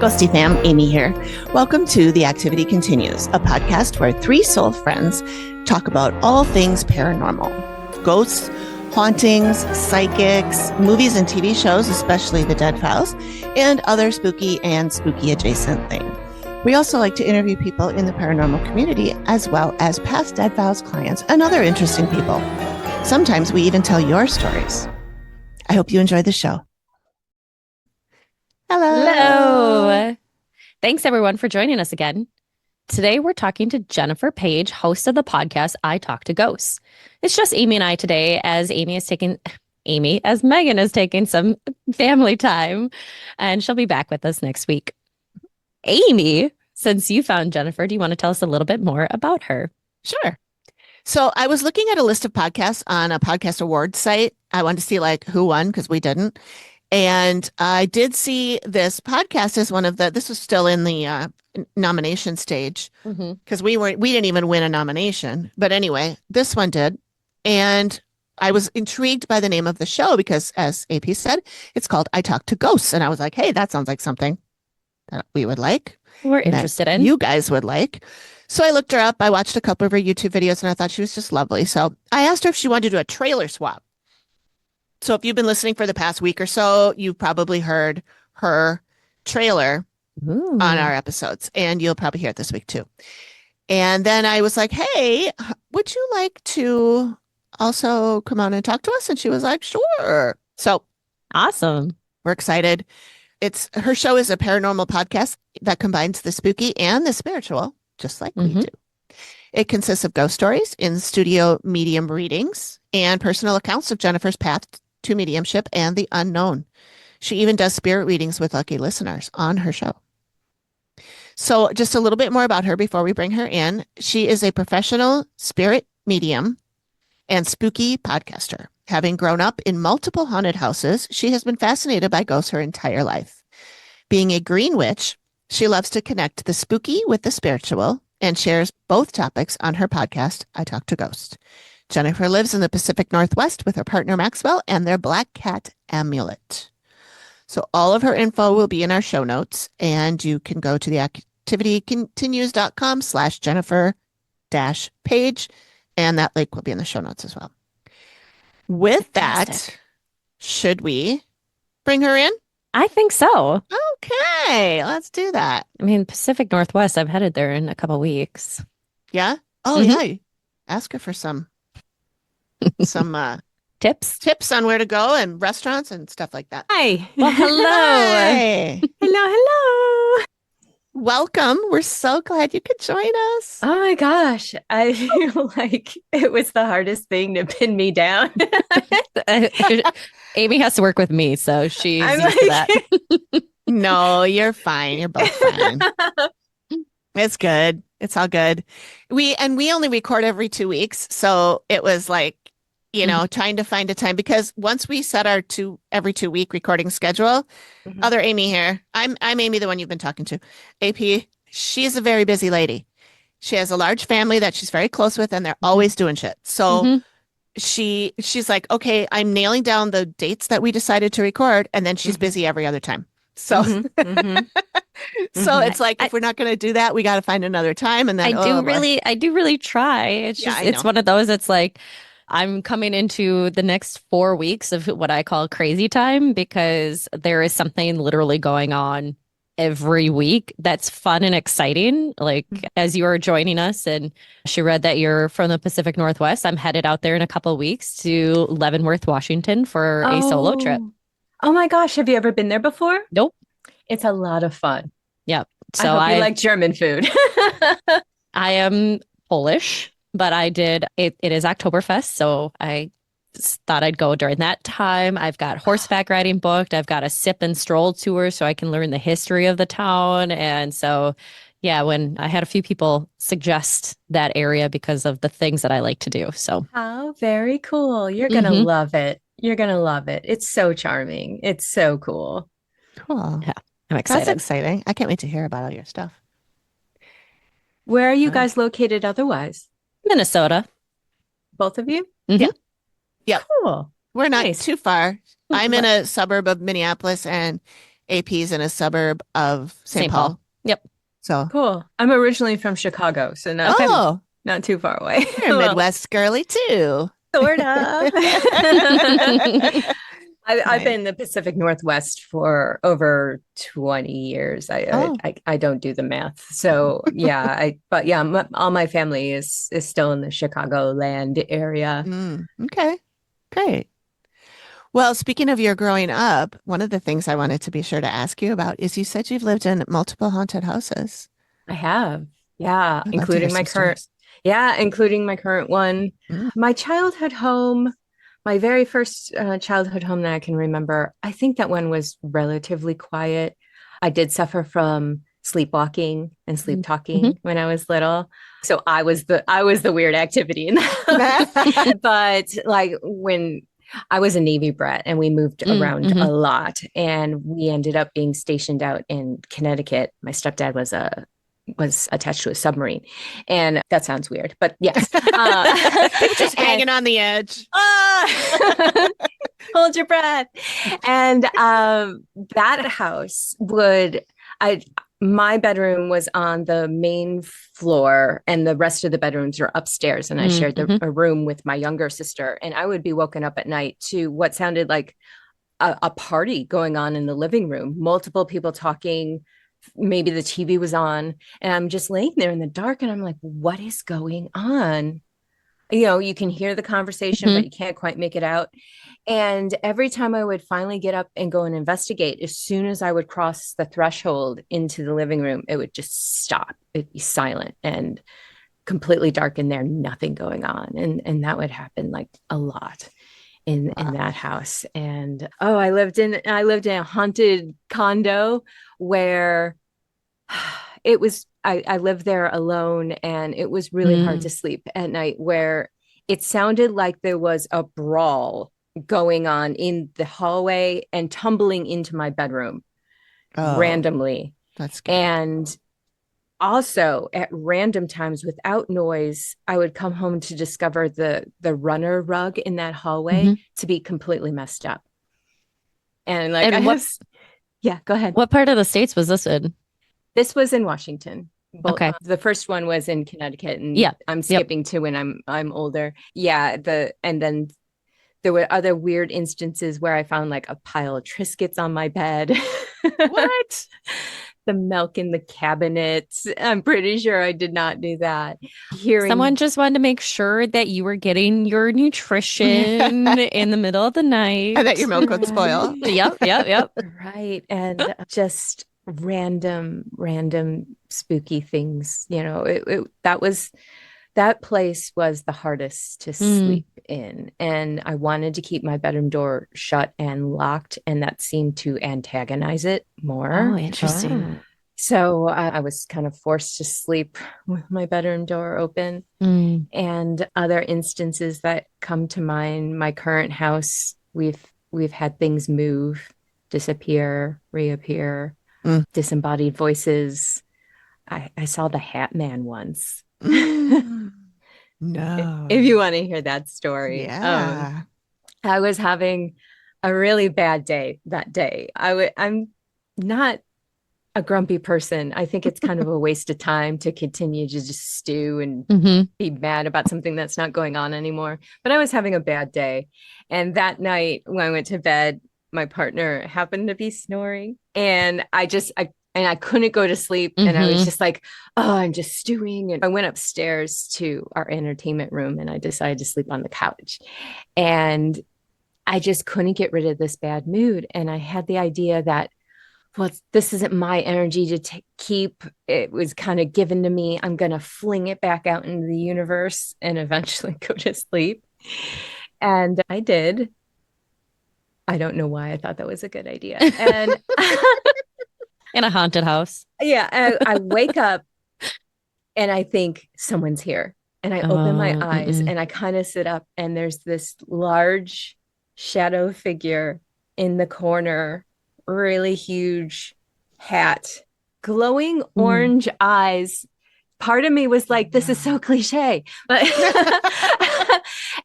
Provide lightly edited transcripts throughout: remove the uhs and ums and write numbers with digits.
Ghosty fam, Amy here. Welcome to The Activity Continues, a podcast where three soul friends talk about all things paranormal. Ghosts, hauntings, psychics, movies and TV shows, especially The Dead Files, and other spooky and spooky adjacent things. We also like to interview people in the paranormal community, as well as past Dead Files clients and other interesting people. Sometimes we even tell your stories. I hope you enjoy the show. Hello. Thanks, everyone, for joining us again. Today, we're talking to Jennifer Page, host of the podcast, I Talk to Ghosts. It's just Amy and I today, as Megan is taking some family time, and she'll be back with us next week. Amy, since you found Jennifer, do you want to tell us a little bit more about her? Sure. So I was looking at a list of podcasts on a podcast awards site. I wanted to see who won because we didn't. And I did see this podcast as this was still in the nomination stage because we didn't even win a nomination. But anyway, this one did. And I was intrigued by the name of the show because, as AP said, it's called I Talk to Ghosts. And I was like, hey, that sounds like something that we would like. We're interested in. You guys would like. So I looked her up. I watched a couple of her YouTube videos and I thought she was just lovely. So I asked her if she wanted to do a trailer swap. So if you've been listening for the past week or so, you've probably heard her trailer on our episodes, and you'll probably hear it this week too. And then I was like, hey, would you like to also come on and talk to us? And she was like, sure. So awesome. We're excited. Her show is a paranormal podcast that combines the spooky and the spiritual, just like we do. It consists of ghost stories, in-studio medium readings, and personal accounts of Jennifer's path to mediumship and the unknown. She even does spirit readings with lucky listeners on her show. So just a little bit more about her before we bring her in. She is a professional spirit medium and spooky podcaster. Having grown up in multiple haunted houses, she has been fascinated by ghosts her entire life. Being a green witch, she loves to connect the spooky with the spiritual and shares both topics on her podcast, I Talk to Ghosts. Jennifer lives in the Pacific Northwest with her partner Maxwell and their black cat Amulet. So all of her info will be in our show notes, and you can go to the activitycontinues.com/Jennifer-Page, and that link will be in the show notes as well. With that, should we bring her in? I think so. Okay, let's do that. I mean, Pacific Northwest, I'm headed there in a couple of weeks. Yeah? Oh, yeah. Ask her for some tips on where to go and restaurants and stuff like that. Hi. Well, hello. Hi. Hello. Welcome. We're so glad you could join us. Oh my gosh. I feel like it was the hardest thing to pin me down. Amy has to work with me, so she's used to that. No, you're fine. You're both fine. It's good. It's all good. We only record every 2 weeks. So it was trying to find a time, because once we set our every 2 week recording schedule, other Amy here, I'm Amy, the one you've been talking to, AP, she's a very busy lady. She has a large family that she's very close with, and they're always doing shit. So she's like, okay, I'm nailing down the dates that we decided to record. And then she's busy every other time. So, so it's like, if we're not going to do that, we got to find another time. And then I do really try. It's just, it's one of those, it's like, I'm coming into the next 4 weeks of what I call crazy time, because there is something literally going on every week that's fun and exciting. Like, as you are joining us, and she read that you're from the Pacific Northwest, I'm headed out there in a couple of weeks to Leavenworth, Washington for a solo trip. Oh my gosh. Have you ever been there before? Nope. It's a lot of fun. Yep. So I like German food. I am Polish, but it is Oktoberfest, so I thought I'd go during that time. I've got horseback riding booked. I've got a sip and stroll tour so I can learn the history of the town. And so, yeah, when I had a few people suggest that area because of the things that I like to do. So, how very cool. You're going to love it. You're going to love it. It's so charming. It's so cool. Cool. Yeah, I'm excited. That's exciting. I can't wait to hear about all your stuff. Where are you guys located otherwise? Minnesota. Both of you? Yeah. Cool. We're not too far. I'm in a suburb of Minneapolis, and AP's in a suburb of St. St. Paul. Paul. Yep. So Cool. I'm originally from Chicago, so not too far away. You're a Midwest girly too. Sort of. I've been in the Pacific Northwest for over 20 years. I don't do the math. So yeah, all my family is still in the Chicagoland area. Okay, great. Well, speaking of your growing up, one of the things I wanted to be sure to ask you about is you said you've lived in multiple haunted houses. I have. Yeah, I'd love to hear including my some current. stories. Yeah, including my current one. My childhood home, my very first childhood home that I can remember, I think that one was relatively quiet. I did suffer from sleepwalking and sleep talking when I was little. So I was the weird activity in that. But like when I was a Navy brat and we moved around a lot, and we ended up being stationed out in Connecticut. My stepdad was attached to a submarine, and that sounds weird, but yes, just hanging on the edge. Hold your breath. And that house my bedroom was on the main floor, and the rest of the bedrooms were upstairs. And I shared a room with my younger sister, and I would be woken up at night to what sounded like a party going on in the living room, multiple people talking. Maybe the TV was on, and I'm just laying there in the dark, and I'm like, what is going on? You can hear the conversation, but you can't quite make it out. And every time I would finally get up and go and investigate, as soon as I would cross the threshold into the living room, it would just stop. It'd be silent and completely dark in there, nothing going on. And that would happen like a lot in that house. And I lived in a haunted condo where it was I lived there alone, and it was really hard to sleep at night, where it sounded like there was a brawl going on in the hallway and tumbling into my bedroom randomly. That's scary. And also at random times without noise, I would come home to discover the runner rug in that hallway to be completely messed up. And like, go ahead. What part of the States was this in? This was in Washington. Okay. The first one was in Connecticut, and I'm skipping to when I'm older. Yeah. And then there were other weird instances where I found like a pile of Triscuits on my bed. What? The milk in the cabinet. I'm pretty sure I did not do that. Someone just wanted to make sure that you were getting your nutrition in the middle of the night. And that your milk would spoil. Yep. Right. And just random spooky things. That place was the hardest to sleep in. And I wanted to keep my bedroom door shut and locked, and that seemed to antagonize it more. Oh, interesting. So I was kind of forced to sleep with my bedroom door open. And other instances that come to mind, my current house, we've had things move, disappear, reappear, disembodied voices. I saw the Hat Man once. No. If you want to hear that story. Yeah. I was having a really bad day that day. I'm not a grumpy person. I think it's kind of a waste of time to continue to just stew and be mad about something that's not going on anymore. But I was having a bad day. And that night when I went to bed, my partner happened to be snoring, and I couldn't go to sleep. And I was just like, I'm just stewing. And I went upstairs to our entertainment room, and I decided to sleep on the couch. And I just couldn't get rid of this bad mood. And I had the idea that, well, this isn't my energy to keep. It was kind of given to me. I'm going to fling it back out into the universe and eventually go to sleep. And I did. I don't know why I thought that was a good idea. And in a haunted house. Yeah. I wake up and I think someone's here. And I open my eyes and I kind of sit up, and there's this large shadow figure in the corner, really huge hat, glowing orange eyes. Part of me was like, this is so cliche, but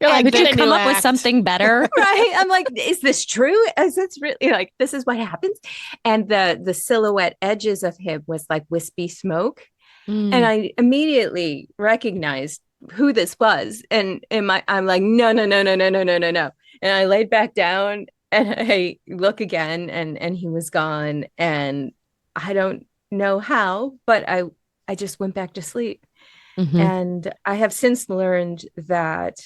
You're like, And could you then come you up with act. something better? right. I'm like, is this true? Is this really like this is what happens? And the silhouette edges of him was like wispy smoke. And Mm. I immediately recognized who this was. And I'm like, no, no, no, no, no, no, no, no, no. And I laid back down and I look again and he was gone. And I don't know how, but I just went back to sleep. Mhm. And I have since learned that,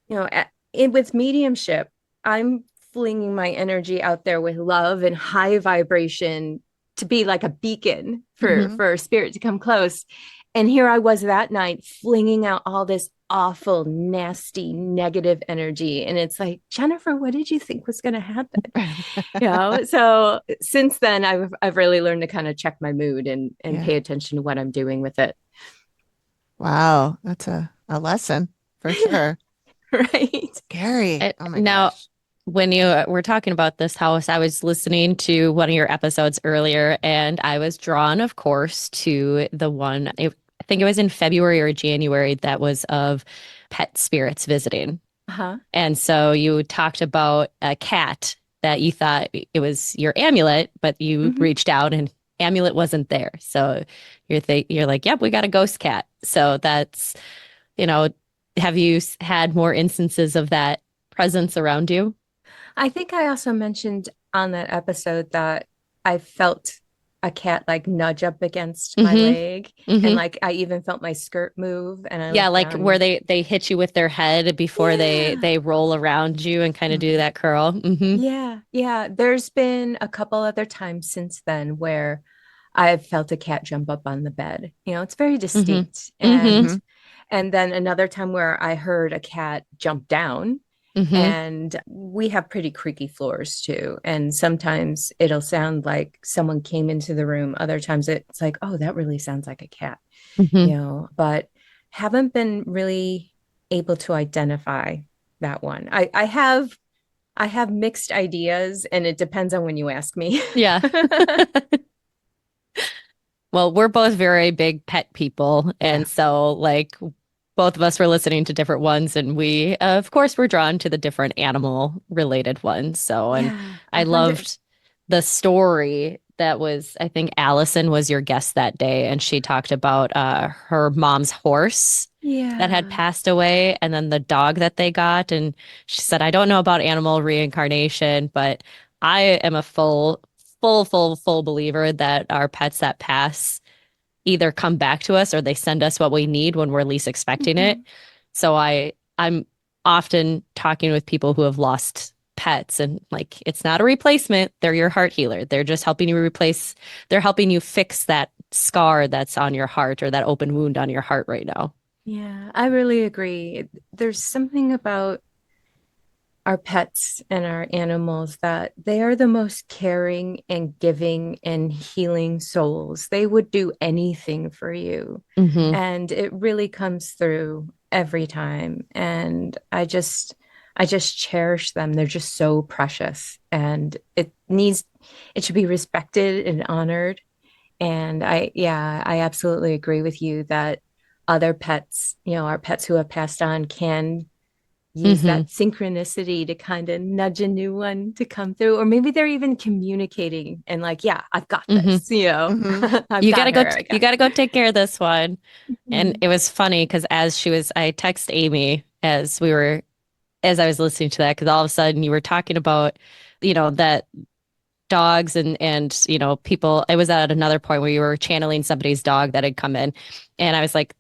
with mediumship, I'm flinging my energy out there with love and high vibration to be like a beacon Mhm. for spirit to come close. And here I was that night flinging out all this awful, nasty, negative energy. And it's like, Jennifer, what did you think was going to happen? So since then, I've really learned to kind of check my mood and Yeah. pay attention to what I'm doing with it. Wow, that's a lesson for sure. Right. Scary. Oh my Now, gosh. when you were talking about this house, I was listening to one of your episodes earlier, and I was drawn, of course, to the one, I think it was in February or January, that was of pet spirits visiting. Uh-huh. And so you talked about a cat that you thought it was your amulet, but you Mhm. reached out and amulet wasn't there. So you're like, yep, we got a ghost cat. So that's, you know, have you had more instances of that presence around you? I think I also mentioned on that episode that I felt a cat like nudge up against my Mm-hmm. leg, and Mm-hmm. like I even felt my skirt move, and I Yeah, looked like where down. they hit you with their head before Yeah. they roll around you and kind of do Mhm. that curl. Mm-hmm. Yeah, yeah. There's been a couple other times since then where I've felt a cat jump up on the bed. It's very Mm-hmm. distinct. Mm-hmm. And then another time where I heard a cat jump down. Mm-hmm. And we have pretty creaky floors too. And sometimes it'll sound like someone came into the room. Other times it's like, oh, that really sounds like a cat, Mm-hmm. but haven't been really able to identify that one. I have mixed ideas and it depends on when you ask me. Yeah. Well, we're both very big pet people. Yeah. And so, like, both of us were listening to different ones, and we, of course, were drawn to the different animal related ones. So, and Yeah, I 100. loved the story that was, I think Allison was your guest that day, and she talked about her mom's horse that had Yeah. passed away, and then the dog that they got. And she said, I don't know about animal reincarnation, but I am a full believer that our pets that pass either come back to us or they send us what we need when we're least expecting it. Mhm. So I'm often talking with people who have lost pets, and like it's not a replacement, they're your heart healer. They're just helping you they're helping you fix that scar that's on your heart or that open wound on your heart right now. Yeah, I really agree. There's something about our pets and our animals that they are the most caring and giving and healing souls. They would do anything for you. Mm-hmm. And it really comes through every time. And I just cherish them. They're just so precious and it should be respected and honored. And yeah, I absolutely agree with you that other pets, our pets who have passed on can use Mm-hmm. that synchronicity to kind of nudge a new one to come through. Or maybe they're even communicating and like, yeah, I've got Mm-hmm. this, you know, Mhm. I've You got gotta go her. you gotta go take care of this one. And Mhm. it was funny because I text Amy as I was listening to that, because all of a sudden you were talking about, that dogs and people. It was at another point where you were channeling somebody's dog that had come in, and I was like,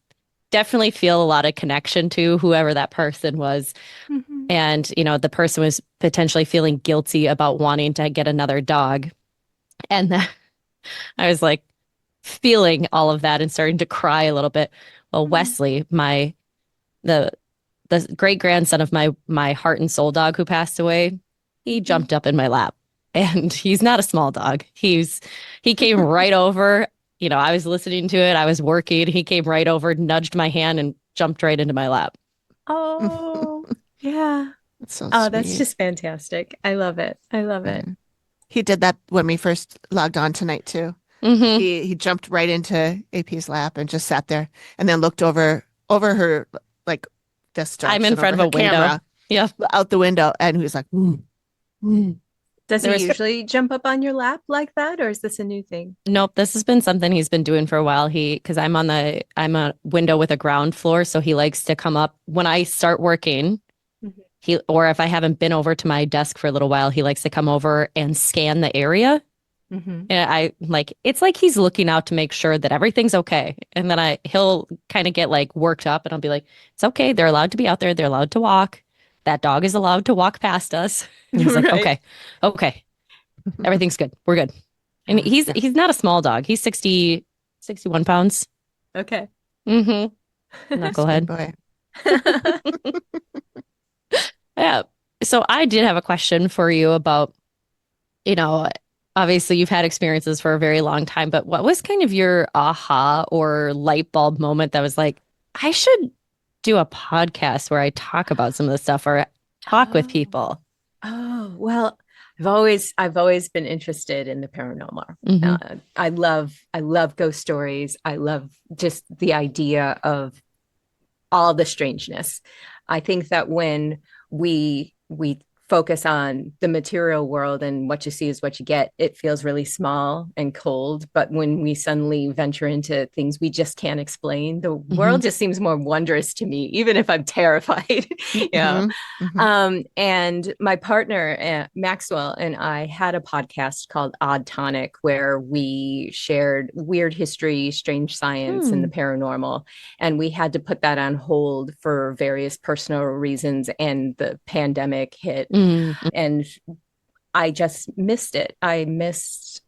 definitely feel a lot of connection to whoever that person was. Mhm. And the person was potentially feeling guilty about wanting to get another dog, and then I was like feeling all of that and starting to cry a little bit. Well, Mhm. Wesley, the the great grandson of my heart and soul dog who passed away, he Mhm. jumped up in my lap. And he's not a small dog. He came right over. I was listening to it. I was working. He came right over, nudged my hand, and jumped right into my lap. Oh, yeah. That's so Oh, that's sweet. just fantastic. I love it. I love it. Yeah. He did that when we first logged on tonight too. Mm-hmm. He jumped right into AP's lap and just sat there and then looked over her like this I'm in direction front over of a her window. camera Yeah. out the window, and he was like, Does There he was- usually jump up on your lap like that, or is this a new thing? Nope, this has been something he's been doing for a while. Because I'm a window with a ground floor, so he likes to come up when I start working. Mhm. Or if I haven't been over to my desk for a little while, he likes to come over and scan the area. Mm-hmm. And it's like he's looking out to make sure that everything's okay. And then he'll kind of get like worked up, and I'll be like, it's okay. They're allowed to be out there. They're allowed to walk. That dog is allowed to walk past us. And he's like, Right. okay, everything's good. We're good. And he's not a small dog. He's 61 pounds. Okay. Mm-hmm. big Knucklehead. boy. Yeah. So I did have a question for you about, obviously you've had experiences for a very long time, but what was kind of your aha or light bulb moment that was like, I should do a podcast where I talk about some of this stuff or talk with people? Oh, well, I've always been interested in the paranormal. Mhm. I love ghost stories. I love just the idea of all the strangeness. I think that when we focus on the material world and what you see is what you get, it feels really small and cold. But when we suddenly venture into things we just can't explain, the world just seems more wondrous to me, even if I'm terrified. Yeah. And my partner, Maxwell, and I had a podcast called Odd Tonic where we shared weird history, strange science, and the paranormal. And we had to put that on hold for various personal reasons. And the pandemic hit. And I just missed it. I missed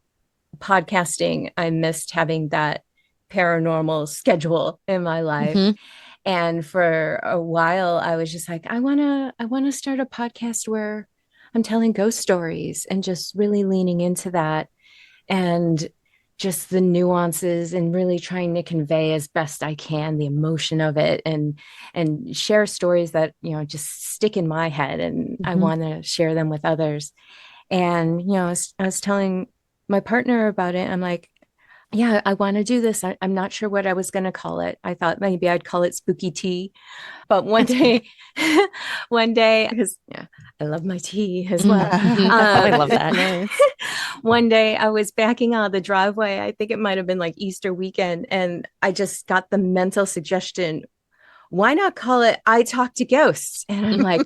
podcasting. I missed having that paranormal schedule in my life. And for a while, I was just like, I want to start a podcast where I'm telling ghost stories and just really leaning into that and just the nuances and really trying to convey as best I can the emotion of it and share stories that, just stick in my head and I want to share them with others. And, I was telling my partner about it. I'm like, yeah, I want to do this. I'm not sure what I was going to call it. I thought maybe I'd call it spooky tea. But one day, because I love my tea as well. I love that. Nice. One day I was backing out of the driveway. I think it might have been like Easter weekend. And I just got the mental suggestion, why not call it I Talk to Ghosts? And I'm like,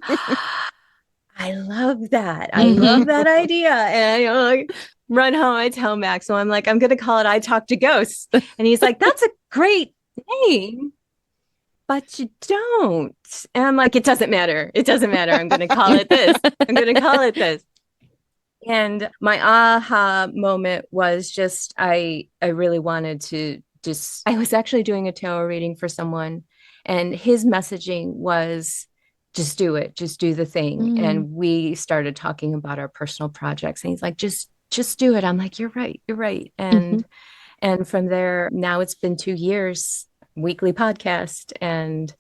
I love that. I love that idea. And I like run home. I tell Max, so I'm like, I'm going to call it I Talk to Ghosts. And he's like, that's a great name, but you don't. And I'm like, it doesn't matter. It doesn't matter. I'm going to call it this. I'm going to call it this. And my aha moment was just, I really wanted to I was actually doing a tarot reading for someone and his messaging was, just do it, just do the thing. And we started talking about our personal projects and he's like, just do it. I'm like, you're right. And from there, now it's been 2 years, weekly podcast. And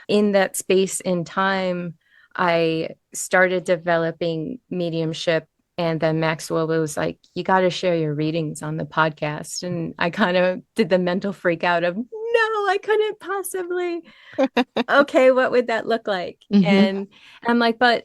in that space in time, I started developing mediumship. And then Maxwell was like, you got to share your readings on the podcast. And I kind of did the mental freak out of, no, I couldn't possibly. Okay, what would that look like? And I'm like, but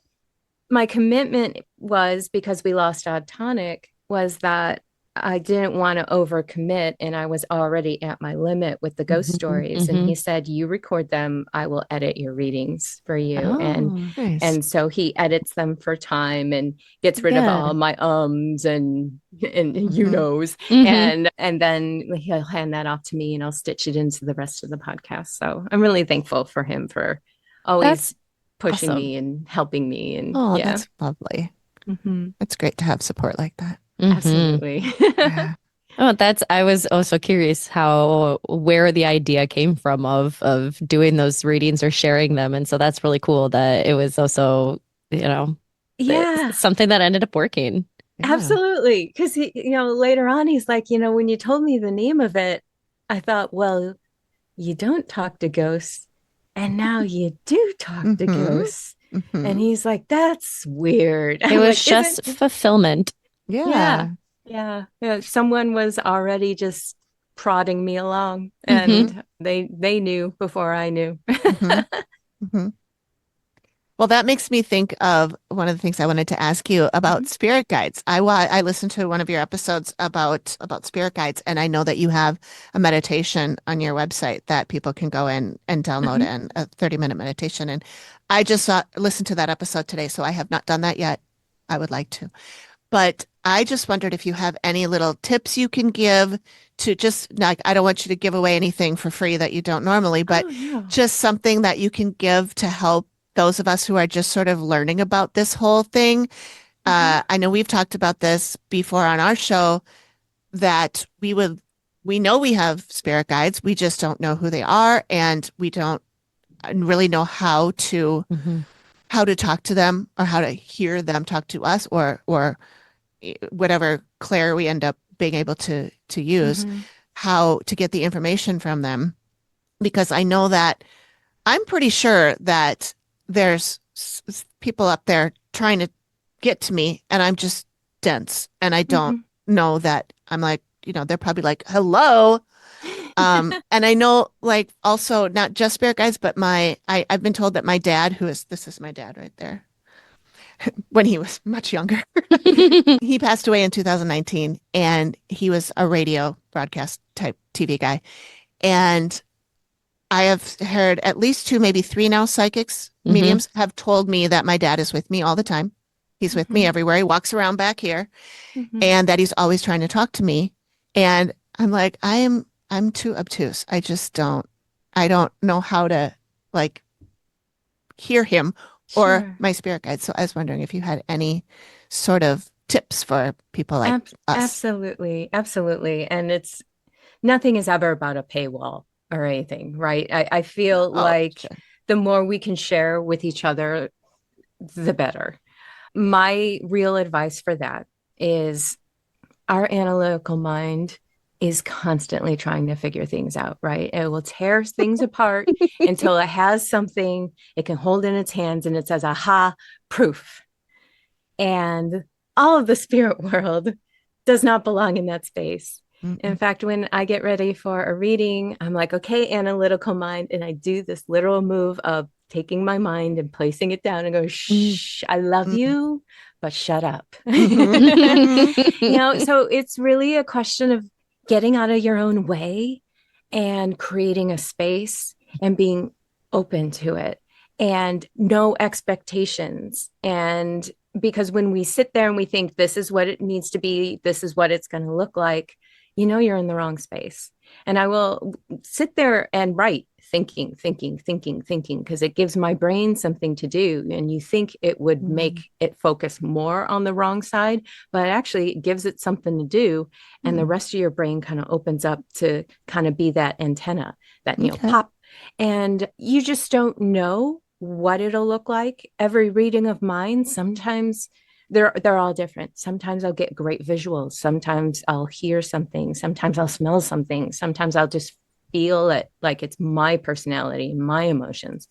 my commitment was, because we lost Odd Tonic, was that I didn't want to overcommit and I was already at my limit with the ghost stories. And he said, you record them, I will edit your readings for you. Nice. And so he edits them for time and gets rid of all my and you knows. And then he'll hand that off to me and I'll stitch it into the rest of the podcast. So I'm really thankful for him for always pushing me and helping me. And that's lovely. It's great to have support like that. Absolutely. Yeah. I was also curious where the idea came from of doing those readings or sharing them. And so that's really cool that it was also, something that ended up working. Yeah. Absolutely. Because later on, he's like, when you told me the name of it, I thought, well, you don't talk to ghosts. And now you do talk to ghosts. And he's like, that's weird. It was just fulfillment. Yeah. Someone was already just prodding me along and they knew before I knew. Well, that makes me think of one of the things I wanted to ask you about spirit guides. I listened to one of your episodes about spirit guides, and I know that you have a meditation on your website that people can go in and download and a 30-minute meditation. And I just listened to that episode today, so I have not done that yet. I would like to. But I just wondered if you have any little tips you can give to just like, I don't want you to give away anything for free that you don't normally, but just something that you can give to help those of us who are just sort of learning about this whole thing. I know we've talked about this before on our show that we know we have spirit guides. We just don't know who they are, and we don't really know how to talk to them or how to hear them talk to us or whatever clair we end up being able to use, how to get the information from them. Because I know that I'm pretty sure that there's people up there trying to get to me and I'm just dense and I don't know that I'm like, they're probably like, hello. And I know like also not just spirit guides, but I've been told that my dad, this is my dad right there, when he was much younger, he passed away in 2019 and he was a radio broadcast type TV guy. And I have heard at least two, maybe three now psychics, mediums have told me that my dad is with me all the time. He's with me everywhere. He walks around back here and that he's always trying to talk to me. And I'm like, I'm too obtuse. I don't know how to like hear him or my spirit guide. So I was wondering if you had any sort of tips for people like us. Absolutely. Absolutely. And nothing is ever about a paywall or anything, right? I feel like the more we can share with each other, the better. My real advice for that is our analytical mind is constantly trying to figure things out, right? It will tear things apart until it has something it can hold in its hands and it says, aha, proof. And all of the spirit world does not belong in that space. In fact, when I get ready for a reading, I'm like, okay, analytical mind. And I do this literal move of taking my mind and placing it down and go, shh, I love you, but shut up. So it's really a question of getting out of your own way and creating a space and being open to it and no expectations. And because when we sit there and we think this is what it needs to be, this is what it's going to look like, you're in the wrong space. And I will sit there and write thinking, because it gives my brain something to do. And you think it would make it focus more on the wrong side, but actually it gives it something to do. And the rest of your brain kind of opens up to kind of be that antenna that, pop. And you just don't know what it'll look like. Every reading of mine, sometimes they're all different. Sometimes I'll get great visuals. Sometimes I'll hear something. Sometimes I'll smell something. Sometimes I'll just feel it like it's my personality, my emotions.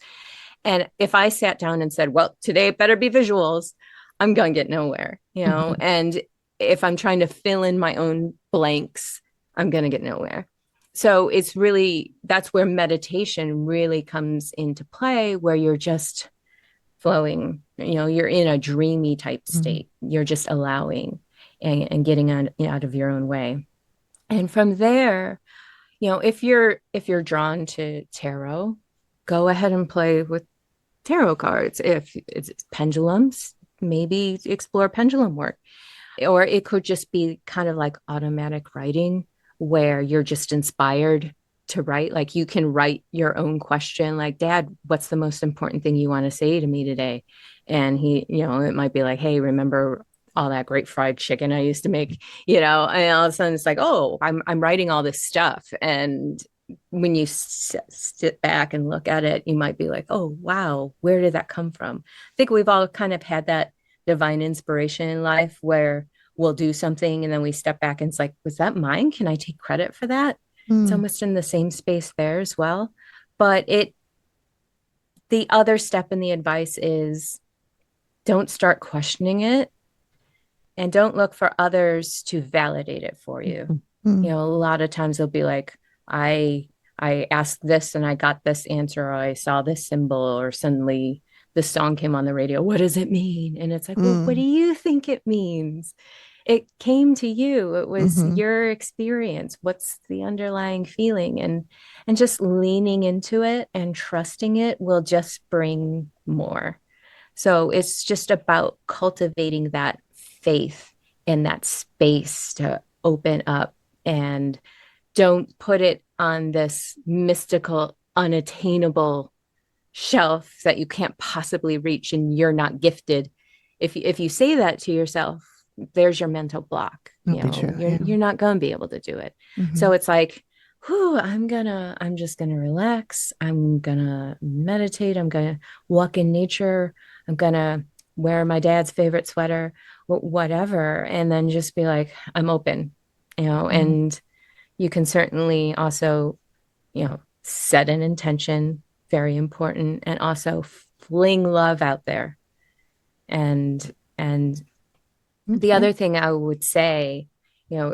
And if I sat down and said, well, today it better be visuals, I'm going to get nowhere, and if I'm trying to fill in my own blanks, I'm going to get nowhere. So that's where meditation really comes into play, where you're just flowing, you're in a dreamy type state. You're just allowing and getting out of your own way. And from there, if you're drawn to tarot, go ahead and play with tarot cards. If it's pendulums, maybe explore pendulum work. Or it could just be kind of like automatic writing where you're just inspired to write. Like you can write your own question, like, Dad, what's the most important thing you want to say to me today? And he, it might be like, hey, remember all that great fried chicken I used to make, and all of a sudden it's like, oh, I'm writing all this stuff. And when you sit back and look at it, you might be like, oh, wow, where did that come from? I think we've all kind of had that divine inspiration in life where we'll do something and then we step back and it's like, was that mine? Can I take credit for that? It's almost in the same space there as well. But the other step in the advice is don't start questioning it and don't look for others to validate it for you. A lot of times they'll be like, I asked this and I got this answer, or I saw this symbol, or suddenly the song came on the radio. What does it mean? And it's like, well, what do you think it means? It came to you. It was your experience. What's the underlying feeling? And just leaning into it and trusting it will just bring more. So it's just about cultivating that faith in that space to open up, and don't put it on this mystical, unattainable shelf that you can't possibly reach and you're not gifted. If you say that to yourself, there's your mental block. You're not going to be able to do it. So it's like, I'm just gonna relax. I'm gonna meditate. I'm gonna walk in nature. I'm gonna wear my dad's favorite sweater, whatever, and then just be like, I'm open, and you can certainly also, set an intention, very important, and also fling love out there. And the other thing I would say,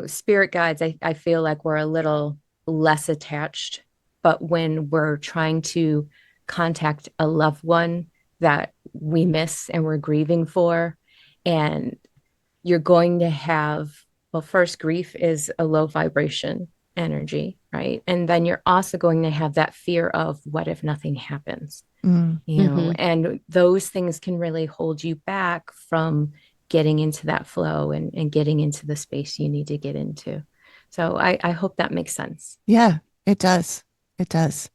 spirit guides, I feel like we're a little less attached, but when we're trying to contact a loved one that we miss and we're grieving for, and you're going to have, well, first, grief is a low vibration energy, right? And then you're also going to have that fear of what if nothing happens, and those things can really hold you back from getting into that flow and getting into the space you need to get into. So I hope that makes sense. Yeah, it does. It does.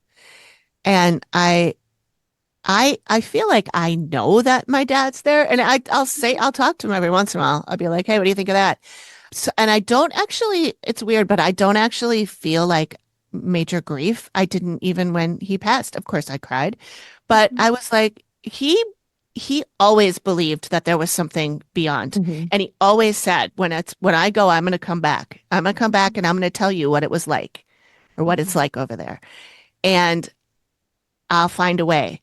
And I feel like I know that my dad's there, and I'll talk to him every once in a while. I'll be like, hey, what do you think of that? So, and I don't actually, it's weird, but I don't actually feel like major grief. I didn't, even when he passed. Of course I cried, but I was like, he always believed that there was something beyond. And he always said, when I go, I'm going to come back. I'm going to come back and I'm going to tell you what it was like, or what it's like over there. And I'll find a way.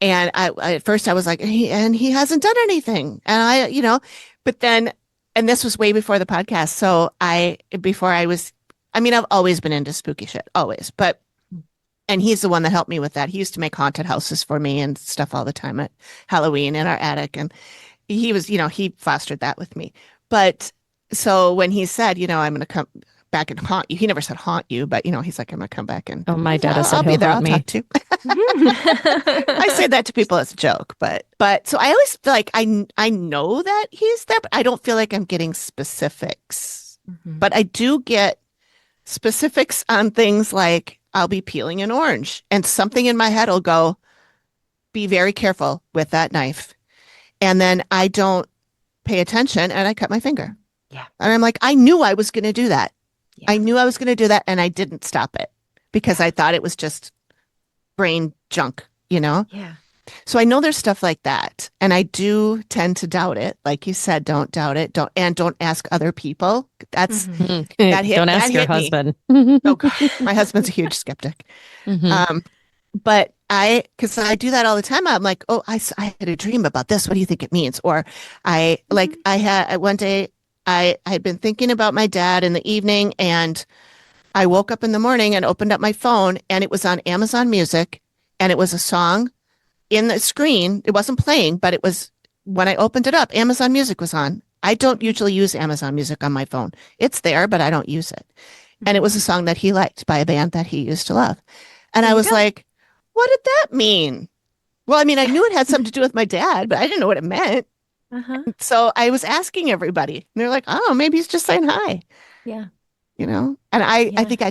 And I at first I was like, he hasn't done anything. And but then, and this was way before the podcast. So I've always been into spooky shit, always. And he's the one that helped me with that. He used to make haunted houses for me and stuff all the time at Halloween in our attic. And he was, he fostered that with me. But so when he said, I'm going to come back and haunt you, he never said haunt you, but he's like, I'm going to come back and my dad has said I'll be there. I'll talk to you. I say that to people as a joke, but so I always feel like I know that he's there, but I don't feel like I'm getting specifics. But I do get specifics on things like I'll be peeling an orange and something in my head will go, be very careful with that knife. And then I don't pay attention and I cut my finger. Yeah. And I'm like, I knew I was going to do that. Yeah. I knew I was going to do that, and I didn't stop it because I thought it was just brain junk, Yeah. So I know there's stuff like that, and I do tend to doubt it. Like you said, don't doubt it. Don't ask other people. That's that hit. Don't ask that your hit me. husband. Oh God, my husband's a huge skeptic. But because I do that all the time. I'm like, oh, I had a dream about this. What do you think it means? Or I had one day. I had been thinking about my dad in the evening, and I woke up in the morning and opened up my phone, and it was on Amazon Music, and it was a song in the screen. It wasn't playing, but it was, when I opened it up, Amazon Music was on. I don't usually use Amazon Music on my phone. It's there, but I don't use it. And it was a song that he liked by a band that he used to love. And I was like, what did that mean? Well, I mean, I knew it had something to do with my dad, but I didn't know what it meant. So I was asking everybody, and they're like, oh, maybe he's just saying hi. Yeah. And I think I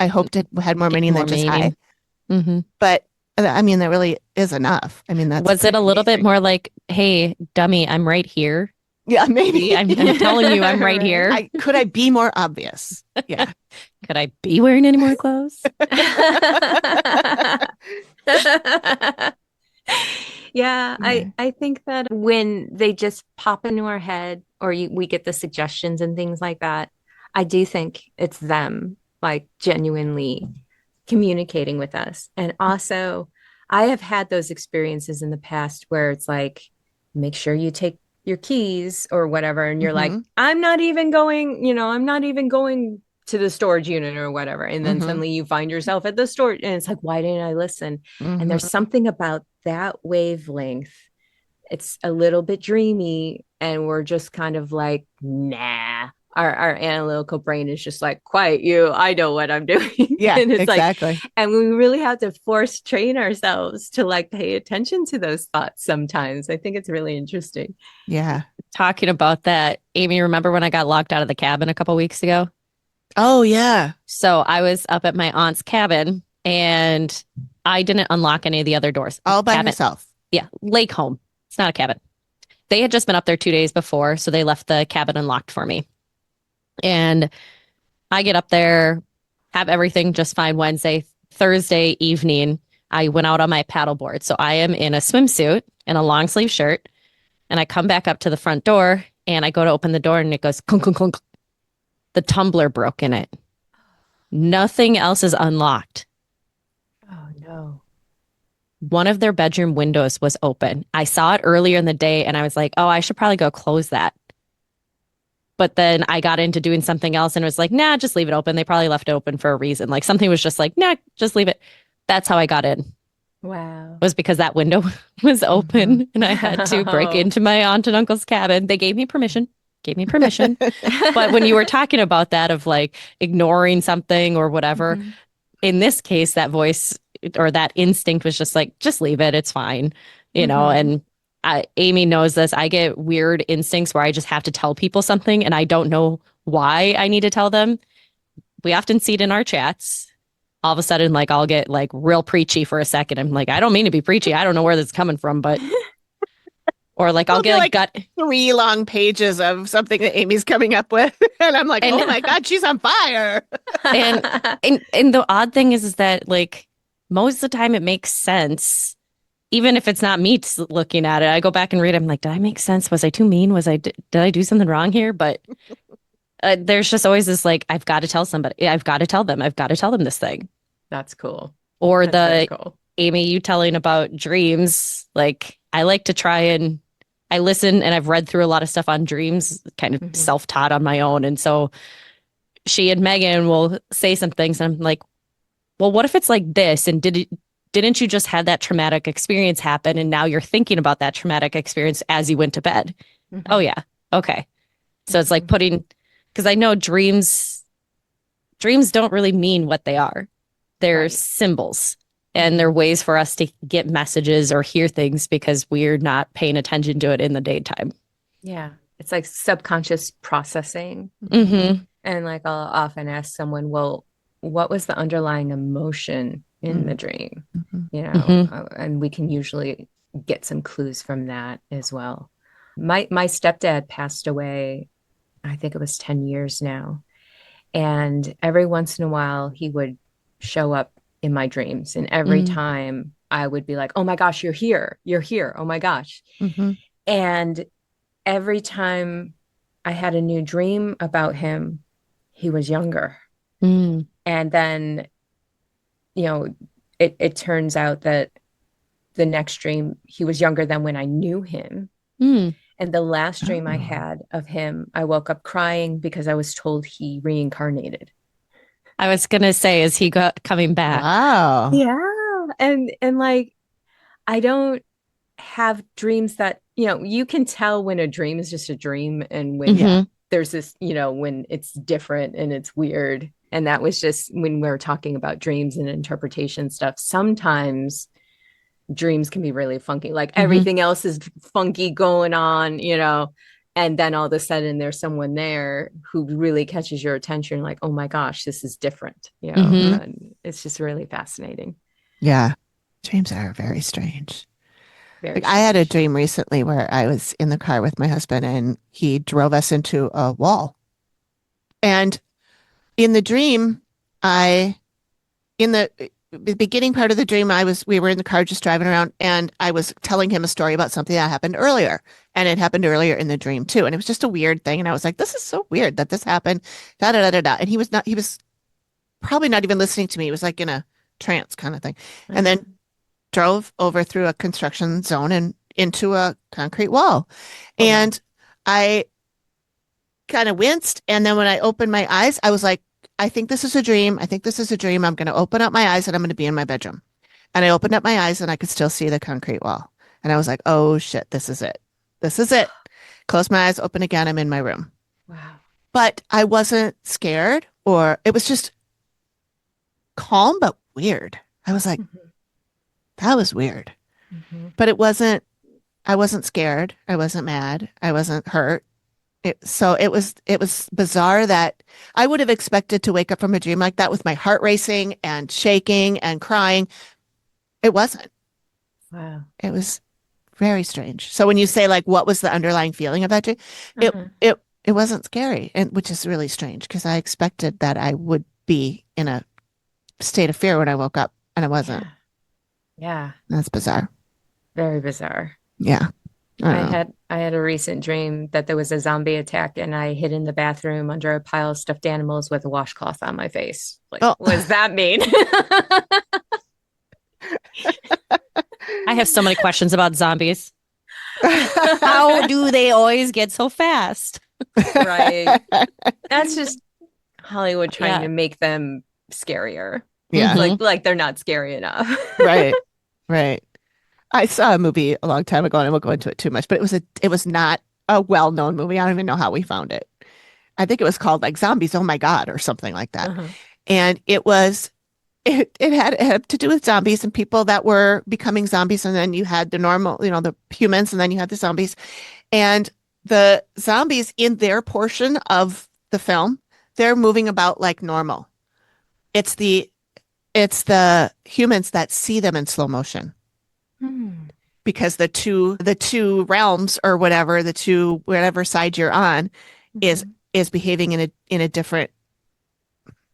I hoped it had more meaning than just hi. But I mean, that really is enough. I mean, was it a little bit more like, hey, dummy, I'm right here? Yeah, maybe. I'm telling you, I'm right here. Could I be more obvious? Yeah. Could I be wearing any more clothes? Yeah, I think that when they just pop into our head, or we get the suggestions and things like that, I do think it's them, like, genuinely communicating with us. And also, I have had those experiences in the past where it's like, make sure you take your keys or whatever, and you're like, I'm not even going to the storage unit or whatever. And then suddenly you find yourself at the store and it's like, why didn't I listen? And there's something about that wavelength. It's a little bit dreamy and we're just kind of like, nah. Our analytical brain is just like, quiet you. I know what I'm doing. Yeah, and it's exactly. like, and we really have to force train ourselves to like pay attention to those thoughts sometimes. I think it's really interesting. Yeah. Talking about that, Amy, remember when I got locked out of the cabin a couple weeks ago? Oh, yeah. So I was up at my aunt's cabin and I didn't unlock any of the other doors. All by cabin. herself. Yeah, lake home. It's not a cabin. They had just been up there 2 days before, so they left the cabin unlocked for me. And I get up there, have everything just fine Wednesday, Thursday evening. I went out on my paddleboard. So I am in a swimsuit and a long sleeve shirt. And I come back up to the front door and I go to open the door and it goes clunk, clunk, clunk. The tumbler broke in it. Nothing else is unlocked. Oh, no. One of their bedroom windows was open. I saw it earlier in the day and I was like, oh, I should probably go close that. But then I got into doing something else and was like, nah, just leave it open. They probably left it open for a reason. Like something was just like, nah, just leave it. That's how I got in. Wow. Was because that window was open and I had to break into my aunt and uncle's cabin. They gave me permission. But when you were talking about that of like ignoring something or whatever, in this case, that voice or that instinct was just like, just leave it. It's fine. You know, and Amy knows this. I get weird instincts where I just have to tell people something and I don't know why I need to tell them. We often see it in our chats. All of a sudden, like I'll get like real preachy for a second. I'm like, I don't mean to be preachy. I don't know where this is coming from, but or like I'll get like gut 3 long pages of something that Amy's coming up with. And I'm like, oh my God, she's on fire. and the odd thing is that like most of the time it makes sense. Even if it's not me looking at it, I go back and read. I'm like, did I make sense? Was I too mean? Did I do something wrong here? But there's just always this like, I've got to tell somebody. I've got to tell them. I've got to tell them this thing. That's cool. Or That's cool. Amy, you telling about dreams. Like I like to try and I listen and I've read through a lot of stuff on dreams, kind of self-taught on my own. And so she and Megan will say some things and I'm like, well, what if it's like this? And didn't you just have that traumatic experience happen? And now you're thinking about that traumatic experience as you went to bed. Oh yeah. Okay. So it's like because I know dreams don't really mean what they are. They're symbols and they're ways for us to get messages or hear things because we're not paying attention to it in the daytime. Yeah. It's like subconscious processing. And like I'll often ask someone, well, what was the underlying emotion in the dream? You know, and we can usually get some clues from that as well. My stepdad passed away, I think it was 10 years now. And every once in a while he would show up in my dreams. And every time I would be like, oh my gosh, you're here. You're here. Oh my gosh. And every time I had a new dream about him, he was younger. And then, you know, it turns out that the next dream, he was younger than when I knew him. And the last dream I had of him, I woke up crying because I was told he reincarnated. I was going to say, is he coming back? Wow. Yeah. And like, I don't have dreams that, you know, you can tell when a dream is just a dream and when there's this, you know, when it's different and it's weird. And that was just when we were talking about dreams and interpretation stuff. Sometimes dreams can be really funky. Like everything else is funky going on, you know, and then all of a sudden there's someone there who really catches your attention. Like, oh my gosh, this is different. You know, and it's just really fascinating. Yeah. Dreams are very strange. Very Like, I had a dream recently where I was in the car with my husband and he drove us into a wall. And in the dream, in the beginning part of the dream, we were in the car just driving around and I was telling him a story about something that happened earlier. And it happened earlier in the dream too. And it was just a weird thing. And I was like, this is so weird that this happened. Da, da, da, da, da. And he was probably not even listening to me. He was like in a trance kind of thing. And then drove over through a construction zone and into a concrete wall. And I kind of winced. And then when I opened my eyes, I was like, I think this is a dream. I think this is a dream. I'm going to open up my eyes and I'm going to be in my bedroom. And I opened up my eyes and I could still see the concrete wall. And I was like, oh shit, this is it. This is it. Close my eyes, open again. I'm in my room. Wow. But I wasn't scared, or it was just calm, but weird. I was like, that was weird. But I wasn't scared. I wasn't mad. I wasn't hurt. So it was bizarre that I would have expected to wake up from a dream like that with my heart racing and shaking and crying. It wasn't. Wow. It was very strange. So when you say like what was the underlying feeling of that dream, it wasn't scary, and which is really strange because I expected that I would be in a state of fear when I woke up, and I wasn't. Yeah. That's bizarre. Very bizarre. Yeah. I had a recent dream that there was a zombie attack and I hid in the bathroom under a pile of stuffed animals with a washcloth on my face. Like, what does that mean? I have so many questions about zombies. How do they always get so fast? Right. That's just Hollywood trying to make them scarier. Yeah. Like they're not scary enough. Right. Right. I saw a movie a long time ago, and I won't go into it too much, but it was not a well-known movie. I don't even know how we found it. I think it was called like Zombies, Oh My God, or something like that. And it had to do with zombies and people that were becoming zombies, and then you had the normal, the humans, and then you had the zombies. And the zombies in their portion of the film, they're moving about like normal. It's the humans that see them in slow motion. Because the two realms or whatever side you're on is behaving in a different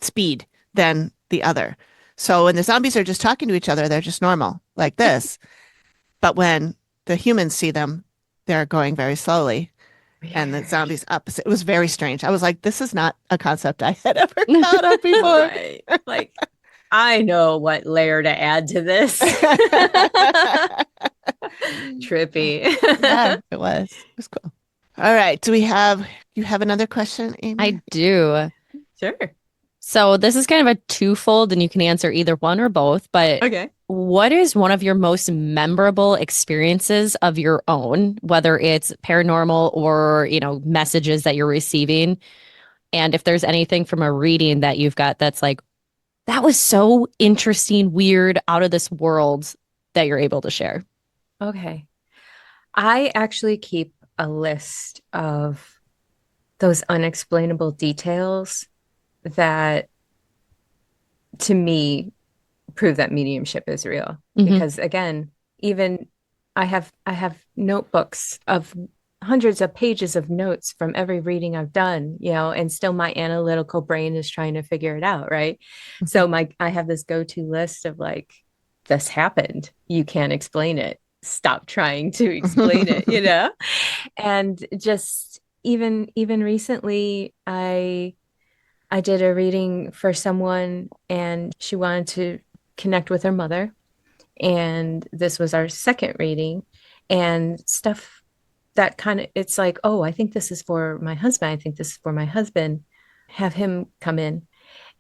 speed than the other. So when the zombies are just talking to each other, they're just normal like this. But when the humans see them, they're going very slowly. Weird. And the zombies opposite. It was very strange. I was like, this is not a concept I had ever thought of before. Right. Like, I know what layer to add to this. Trippy. Yeah, it was. It was cool. All right. You have another question, Amy? I do. Sure. So this is kind of a twofold, and you can answer either one or both. But okay. What is one of your most memorable experiences of your own, whether it's paranormal or, messages that you're receiving? And if there's anything from a reading that you've got that's like, that was so interesting, weird, out of this world that you're able to share. Okay. I actually keep a list of those unexplainable details that, to me, prove that mediumship is real. Because again, even I have notebooks of hundreds of pages of notes from every reading I've done, and still my analytical brain is trying to figure it out, right? So I have this go-to list of like, this happened. You can't explain it. Stop trying to explain it, And just even recently, I did a reading for someone and she wanted to connect with her mother. And this was our second reading, and stuff that kind of, it's like, oh, I think this is for my husband. I think this is for my husband. Have him come in.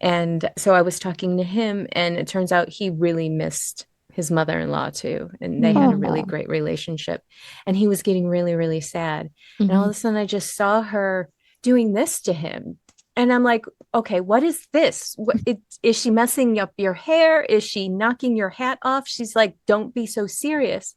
And so I was talking to him, and it turns out he really missed his mother-in-law too. And they had a really great relationship. And he was getting really, really sad. And all of a sudden I just saw her doing this to him. And I'm like, okay, what is this? Is she messing up your hair? Is she knocking your hat off? She's like, don't be so serious.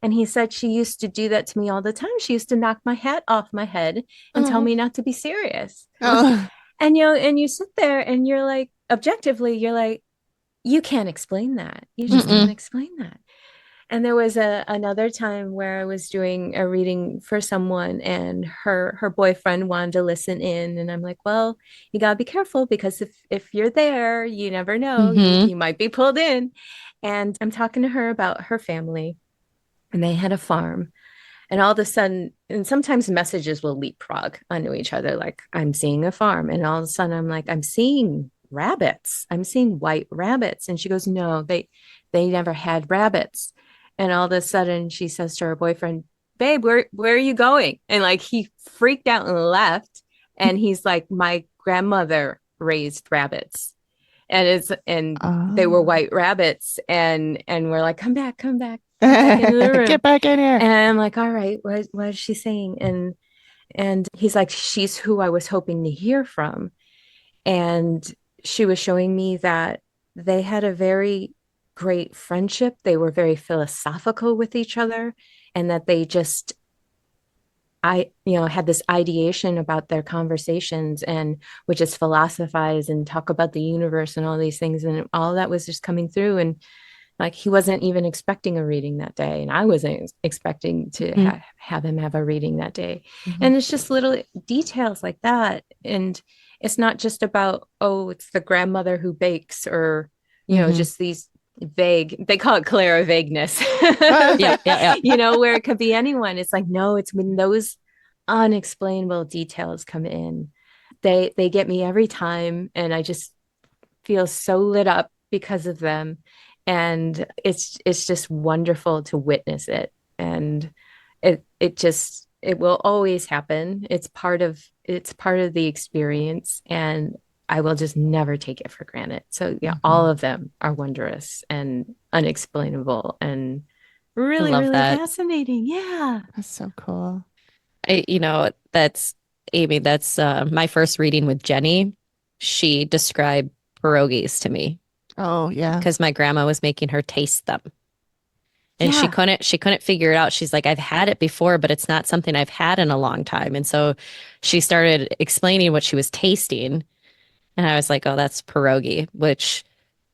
And he said she used to do that to me all the time. She used to knock my hat off my head and tell me not to be serious. And you sit there and you're like, objectively, you're like, you can't explain that. You just can't explain that. And there was another time where I was doing a reading for someone, and her boyfriend wanted to listen in. And I'm like, well, you got to be careful, because if you're there, you never know. You might be pulled in. And I'm talking to her about her family, and they had a farm. And all of a sudden, and sometimes messages will leapfrog onto each other. Like, I'm seeing a farm. And all of a sudden I'm like, I'm seeing rabbits. I'm seeing white rabbits. And she goes, no, they never had rabbits. And all of a sudden she says to her boyfriend, babe, where are you going? And like, he freaked out and left. And he's like, my grandmother raised rabbits. And they were white rabbits, and we're like, come back into the room. Get back in here. And I'm like, all right, what is she saying? And he's like, she's who I was hoping to hear from. And she was showing me that they had a very great friendship. They were very philosophical with each other, and that they just had this ideation about their conversations and would just philosophize and talk about the universe and all these things. And all that was just coming through. And like, he wasn't even expecting a reading that day. And I wasn't expecting to have him have a reading that day. And it's just little details like that. And it's not just about, oh, it's the grandmother who bakes, or, just these vague, they call it clairvagueness. Yeah. Where it could be anyone. It's like, no, it's when those unexplainable details come in, they get me every time, and I just feel so lit up because of them. And it's just wonderful to witness it. And it will always happen. It's part of the experience, and I will just never take it for granted. So yeah, all of them are wondrous and unexplainable and really, really fascinating. Yeah. That's so cool. That's Amy. That's my first reading with Jenny. She described pierogies to me. Oh yeah. Because my grandma was making her taste them. And she couldn't figure it out. She's like, I've had it before, but it's not something I've had in a long time. And so she started explaining what she was tasting. And I was like, oh, that's pierogi, which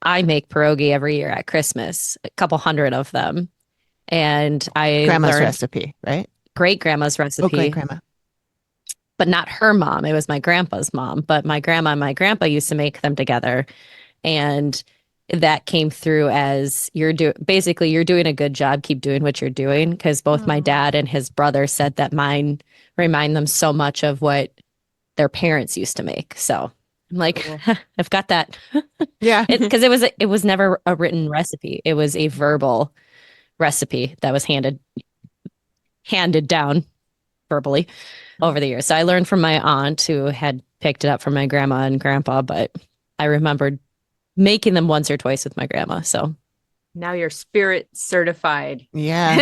I make pierogi every year at Christmas, a couple hundred of them. And I Grandma's learned recipe, right? Great grandma's recipe. Oh, great grandma. But not her mom. It was my grandpa's mom. But my grandma and my grandpa used to make them together. And that came through as you're doing a good job. Keep doing what you're doing. Because both my dad and his brother said that mine remind them so much of what their parents used to make. So I'm like, cool. I've got that. Yeah. Because it was never a written recipe. It was a verbal recipe that was handed down verbally over the years. So I learned from my aunt, who had picked it up from my grandma and grandpa, but I remembered making them once or twice with my grandma. So now you're spirit certified. Yeah.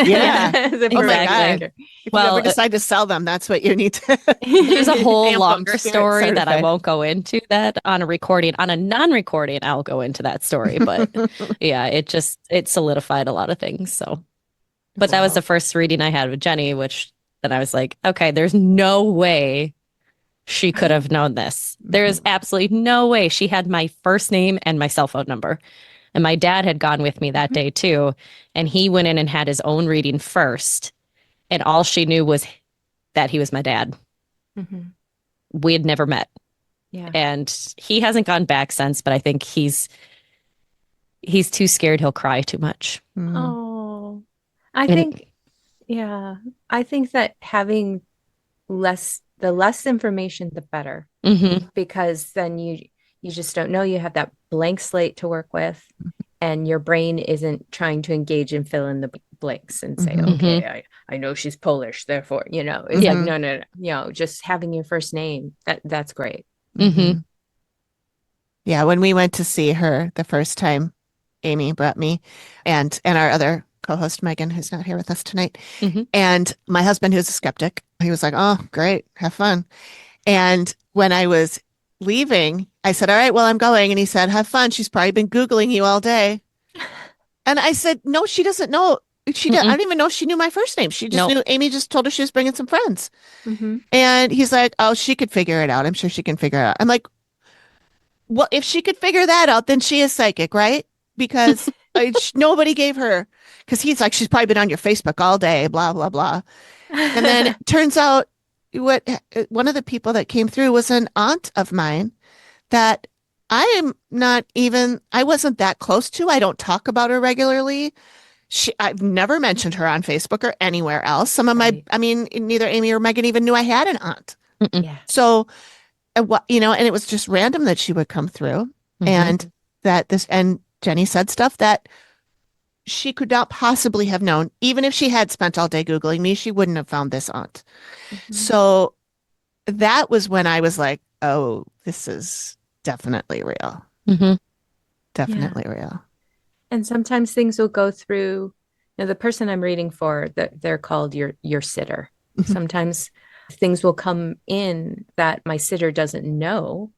Exactly. Oh my God. If you ever decide to sell them, that's what you need to. There's a whole longer story that I won't go into that on a recording. On a non-recording, I'll go into that story. But yeah, it solidified a lot of things. So, but that was the first reading I had with Jenny, which then I was like, okay, there's no way she could have known this. There is absolutely no way. She had my first name and my cell phone number. And my dad had gone with me that day too. And he went in and had his own reading first. And all she knew was that he was my dad. We had never met. Yeah. And he hasn't gone back since, but I think he's too scared he'll cry too much. Oh, I think that having the less information, the better, because then you just don't know. You have that blank slate to work with, and your brain isn't trying to engage and fill in the blanks and say, okay, I know she's Polish, therefore, it's like, no, just having your first name, that's great. Yeah, when we went to see her the first time, Amy brought me and our other co-host Megan, who's not here with us tonight, and my husband, who's a skeptic, he was like, oh, great, have fun. And when I was leaving, I said, all right, well, I'm going. And he said, have fun. She's probably been Googling you all day. And I said, no, she doesn't know. I don't even know if she knew my first name. She just knew Amy just told her she was bringing some friends. And he's like, oh, she could figure it out. I'm sure she can figure it out. I'm like, well, if she could figure that out, then she is psychic, right? Because nobody gave her, because he's like, she's probably been on your Facebook all day, blah, blah, blah. And then it turns out one of the people that came through was an aunt of mine that I wasn't that close to. I don't talk about her regularly. I've never mentioned her on Facebook or anywhere else. Some of neither Amy or Megan even knew I had an aunt. Yeah. So, and it was just random that she would come through, and and Jenny said stuff that she could not possibly have known. Even if she had spent all day Googling me, she wouldn't have found this aunt. So that was when I was like, oh, this is definitely real. Mm-hmm. Definitely real. And sometimes things will go through, the person I'm reading for, that they're called your sitter. Mhm. Sometimes things will come in that my sitter doesn't know.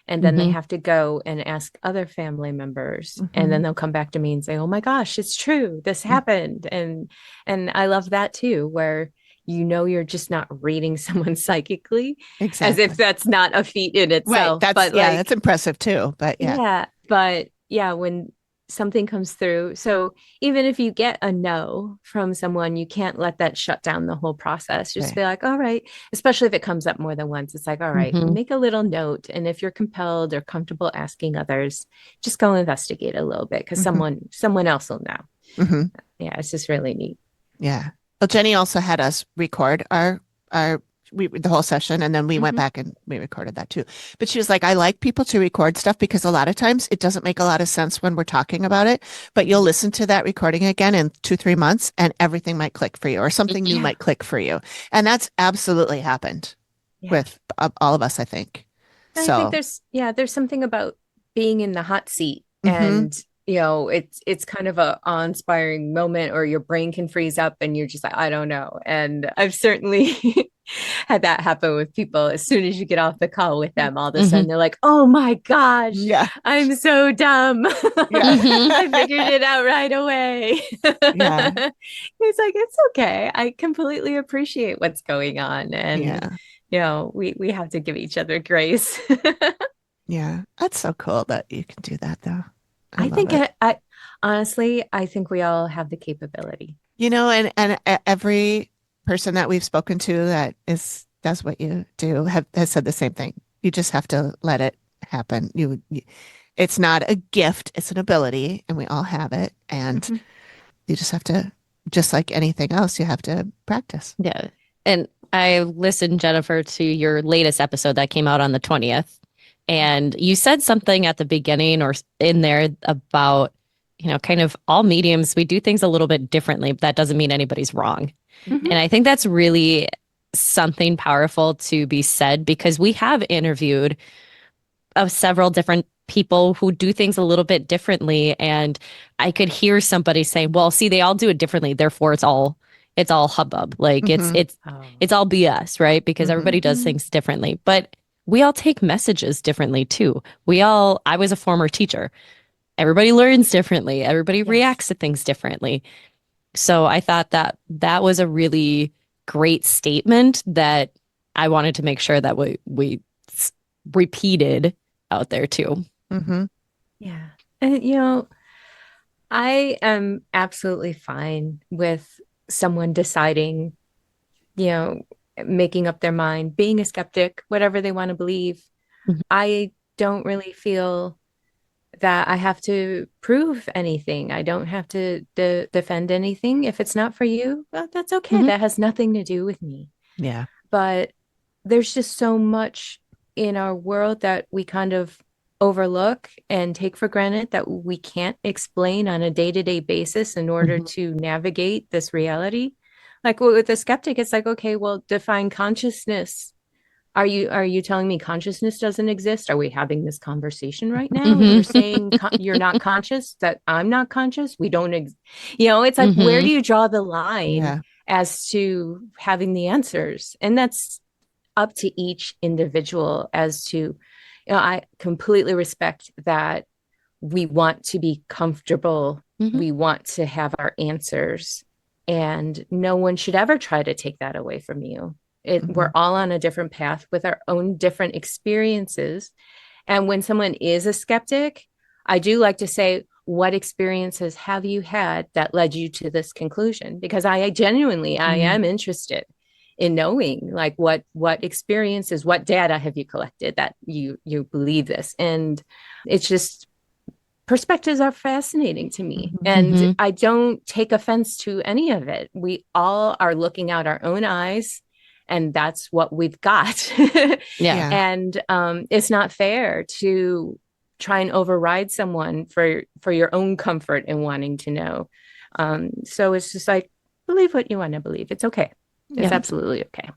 And then they Mm-hmm. have to go and ask other family members. And then Mhm. they'll come back to me and say, "Oh my gosh, it's true. This Mhm. happened." And I love that too, where you're just not reading someone psychically, as Exactly. if that's not a feat in Right. itself. That's But that's like, impressive too. But yeah. yeah, but yeah, when something comes through, so even if you get a no from someone, you can't let that shut down the whole process. Just Right. be like, all right, especially if it comes up more than once, it's like, all right, Mm-hmm. make a little note. And if you're compelled or comfortable asking others, just go investigate a little bit because Mhm. someone else will know. Mhm. Yeah, it's just really neat. Yeah. Well, Jenny also had us record our the whole session, and then we went Mhm. back and we recorded that too. But she was like, I like people to record stuff because a lot of times it doesn't make a lot of sense when we're talking about it, but you'll listen to that recording again in 2, 3 months and everything might click for you or something new Yeah. might click for you. And that's absolutely happened Yeah. with all of us, I think. I think So, there's something about being in the hot seat, mhm. and it's kind of a awe-inspiring moment, or your brain can freeze up and you're just like, I don't know. And I've certainly had that happen with people. As soon as you get off the call with them, all of a Mm-hmm. sudden they're like, oh my gosh, Yeah. I'm so dumb. Yeah. Mm-hmm. I figured it out right away. Yeah. It's like, it's okay. I completely appreciate what's going on. And Yeah. we have to give each other grace. Yeah. That's so cool that you can do that though. I I love think it. I honestly, I think we all have the capability. And every person that we've spoken to that is does what you do has said the same thing. You just have to let it happen. It's not a gift, it's an ability, and we all have it. And Mhm. you just have to, just like anything else, you have to practice. Yeah. And I listened, Jennifer, to your latest episode that came out on the 20th. And you said something at the beginning or in there about, kind of all mediums, we do things a little bit differently, but that doesn't mean anybody's wrong. Mhm. And I think that's really something powerful to be said because we have interviewed of several different people who do things a little bit differently. And I could hear somebody saying, well, see, they all do it differently. Therefore, it's all hubbub. Like it's Hmm. it's Oh. it's all BS, right? Because Hmm. everybody does Mhm. things differently. But we all take messages differently too. I was a former teacher. Everybody learns differently. Everybody Yes. reacts to things differently. So I thought that that was a really great statement that I wanted to make sure that we repeated out there too. Hmm. Yeah. And I am absolutely fine with someone deciding, you know, making up their mind, being a skeptic, whatever they want to believe. Mhm. I don't really feel that I have to prove anything. I don't have to defend anything. If it's not for you, well, that's okay. Mhm. That has nothing to do with me. Yeah. But there's just so much in our world that we kind of overlook and take for granted that we can't explain on a day-to-day basis in order Mhm. to navigate this reality. Like with the skeptic, it's like, okay, well, define consciousness. Are you telling me consciousness doesn't exist? Are we having this conversation right now? You're Mhm. saying you're not conscious, that I'm not conscious. We don't, it's like, where do Mhm. you draw the line Yeah. as to having the answers? And that's up to each individual as to, I completely respect that we want to be comfortable. Mhm. We want to have our answers, and no one should ever try to take that away from you. We're Hmm. all on a different path with our own different experiences. And when someone is a skeptic, I do like to say, what experiences have you had that led you to this conclusion? Because I genuinely, I Mm. am interested in knowing, like, what experiences, what data have you collected that you believe this. And it's just, perspectives are fascinating to me. Mhm. And Mhm. I don't take offense to any of it. We all are looking out our own eyes, and that's what we've got. Yeah. Yeah. And it's not fair to try and override someone for your own comfort and wanting to know. So it's just like, believe what you want to believe. It's okay. It's Yeah. absolutely okay.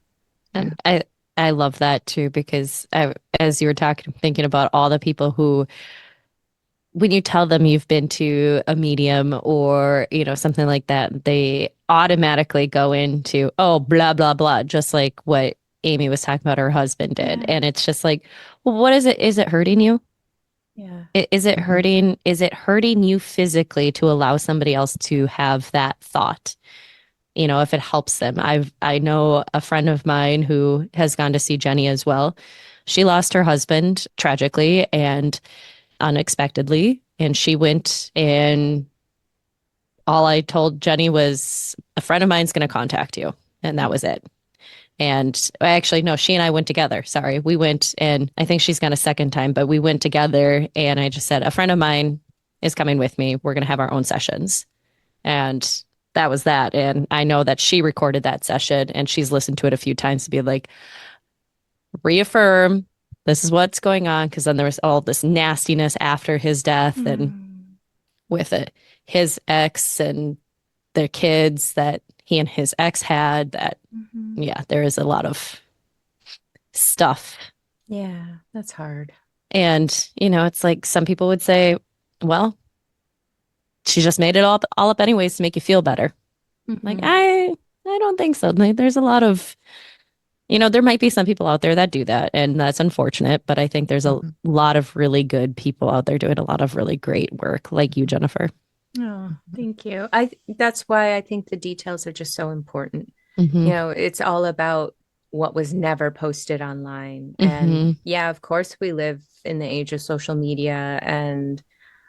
Yeah. And I love that too, because as you were talking, thinking about all the people who, when you tell them you've been to a medium or, something like that, they automatically go into, oh, blah, blah, blah, just like what Amy was talking about her husband did. Yeah. And it's just like, well, what is it? Is it hurting you? Yeah. Is it hurting you physically to allow somebody else to have that thought? If it helps them. I know a friend of mine who has gone to see Jenny as well. She lost her husband tragically and unexpectedly. And she went, and all I told Jenny was, a friend of mine's going to contact you. And that was it. And actually, no, she and I went together. Sorry. We went, and I think she's gone a second time, but we went together. And I just said, a friend of mine is coming with me. We're going to have our own sessions. And that was that. And I know that she recorded that session and she's listened to it a few times to be like, reaffirm this is what's going on. Cause then there was all this nastiness after his death and with it, his ex and their kids that he and his ex had that, yeah, there is a lot of stuff. Yeah, that's hard. And, it's like some people would say, well, she just made it all up anyways to make you feel better. Like, I don't think so. Like, there's a lot of, there might be some people out there that do that, and that's unfortunate, but I think there's a lot of really good people out there doing a lot of really great work, like you, Jennifer. Oh, thank you. That's why I think the details are just so important. It's all about what was never posted online. And yeah, of course, we live in the age of social media and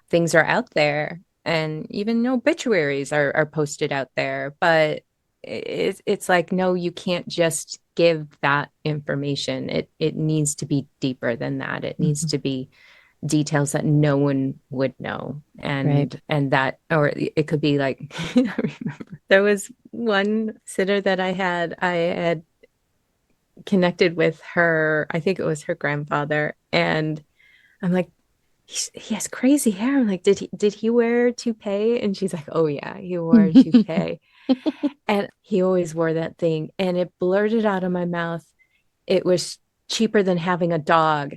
things are out there. And even obituaries are posted out there. But it's like, no, you can't just give that information. It needs to be deeper than that. It needs to be details that no one would know. And that, or it could be like, I remember there was one sitter that I had connected with her, I think it was her grandfather, and I'm like, he has crazy hair. I'm like, did he wear a toupee? And she's like, oh yeah, he wore a toupee. And he always wore that thing. And it blurted out of my mouth, it was cheaper than having a dog.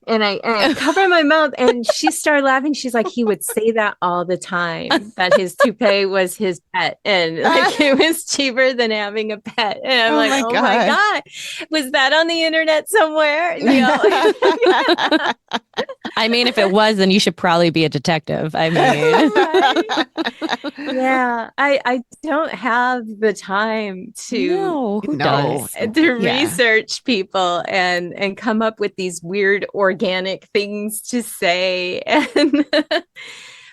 And I covered my mouth, and she started laughing. She's like, he would say that all the time, that his toupee was his pet, and like it was cheaper than having a pet. And I'm like, oh my God, was that on the internet somewhere? I mean, if it was, then you should probably be a detective. I mean, yeah, I don't have the time to research people and come up with these weird organic things to say. And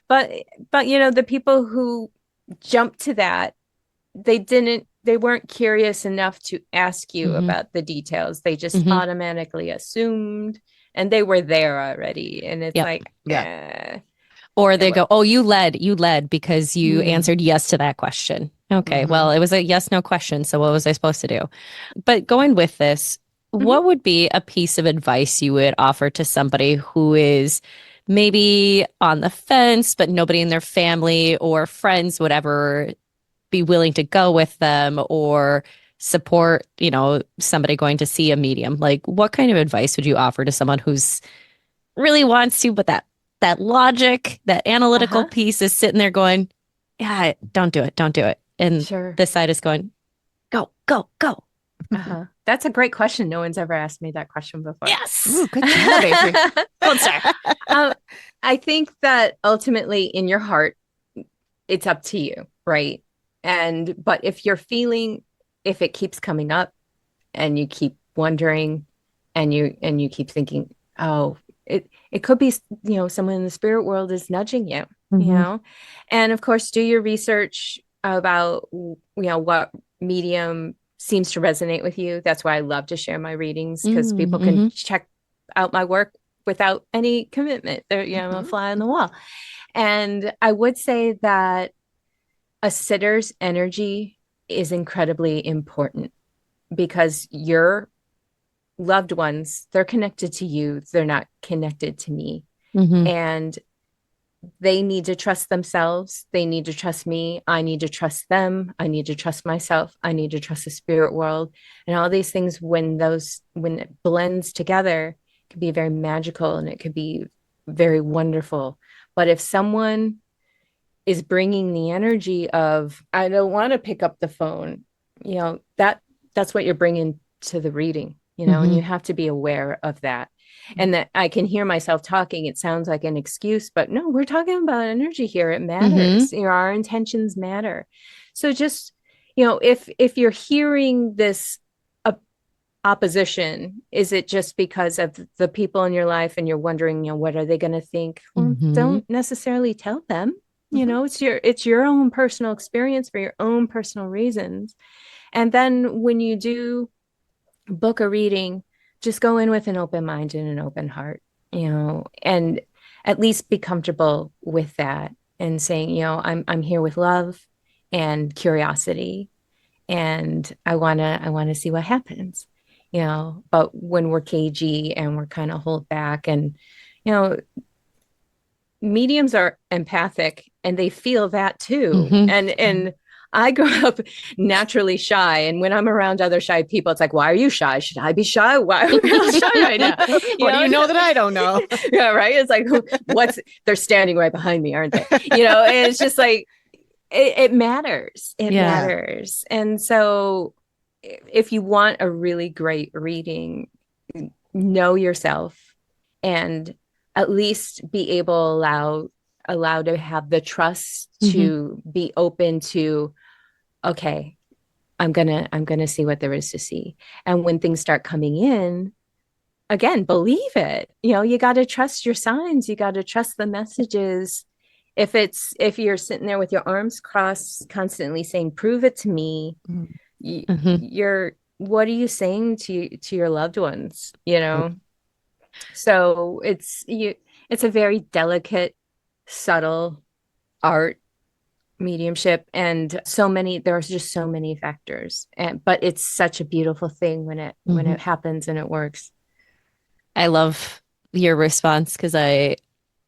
but the people who jumped to that, they weren't curious enough to ask you about the details. They just automatically assumed, and they were there already. And it's or they go, oh, you led because you answered yes to that question. Okay, well, it was a yes, no question. So what was I supposed to do? But going with this, what would be a piece of advice you would offer to somebody who is maybe on the fence, but nobody in their family or friends would ever be willing to go with them or support, somebody going to see a medium? Like, what kind of advice would you offer to someone who's really wants to, but that logic, that analytical piece is sitting there going, yeah, don't do it. And this side is going, go. That's a great question. No one's ever asked me that question before. Yes. Ooh, good job, Avery. Gold star. I think that ultimately in your heart, it's up to you, right? But if if it keeps coming up and you keep wondering and you keep thinking, oh, it could be, someone in the spirit world is nudging you, and of course, do your research about, what medium seems to resonate with you. That's why I love to share my readings, because people can check out my work without any commitment. They're, a fly on the wall. And I would say that a sitter's energy is incredibly important, because your loved ones, they're connected to you. They're not connected to me. And they need to trust themselves. They need to trust me. I need to trust them. I need to trust myself. I need to trust the spirit world. And all these things, when it blends together, it can be very magical and it could be very wonderful. But if someone is bringing the energy of, I don't want to pick up the phone, that's what you're bringing to the reading, and you have to be aware of that. And that I can hear myself talking. It sounds like an excuse, but no, we're talking about energy here. It matters. Our intentions matter. So just, if you're hearing this opposition, is it just because of the people in your life and you're wondering, what are they going to think? Well, don't necessarily tell them. It's your own personal experience for your own personal reasons. And then when you do book a reading, just go in with an open mind and an open heart, and at least be comfortable with that and saying, I'm here with love and curiosity, and I want to see what happens, but when we're cagey and we're kind of hold back, and, mediums are empathic and they feel that too. And I grew up naturally shy. And when I'm around other shy people, it's like, why are you shy? Should I be shy? Why are we all shy right now? What do you know that I don't know? Yeah, right. It's like, they're standing right behind me, aren't they? And it's just like, it matters. It matters. And so if you want a really great reading, know yourself and at least be allowed to have the trust to be open to, okay, I'm gonna see what there is to see. And when things start coming in, again, believe it. You got to trust your signs. You got to trust the messages. If you're sitting there with your arms crossed, constantly saying, "Prove it to me," what are you saying to your loved ones? So it's a very delicate, subtle art, mediumship, and there's just so many factors. But it's such a beautiful thing when it happens and it works. I love your response because I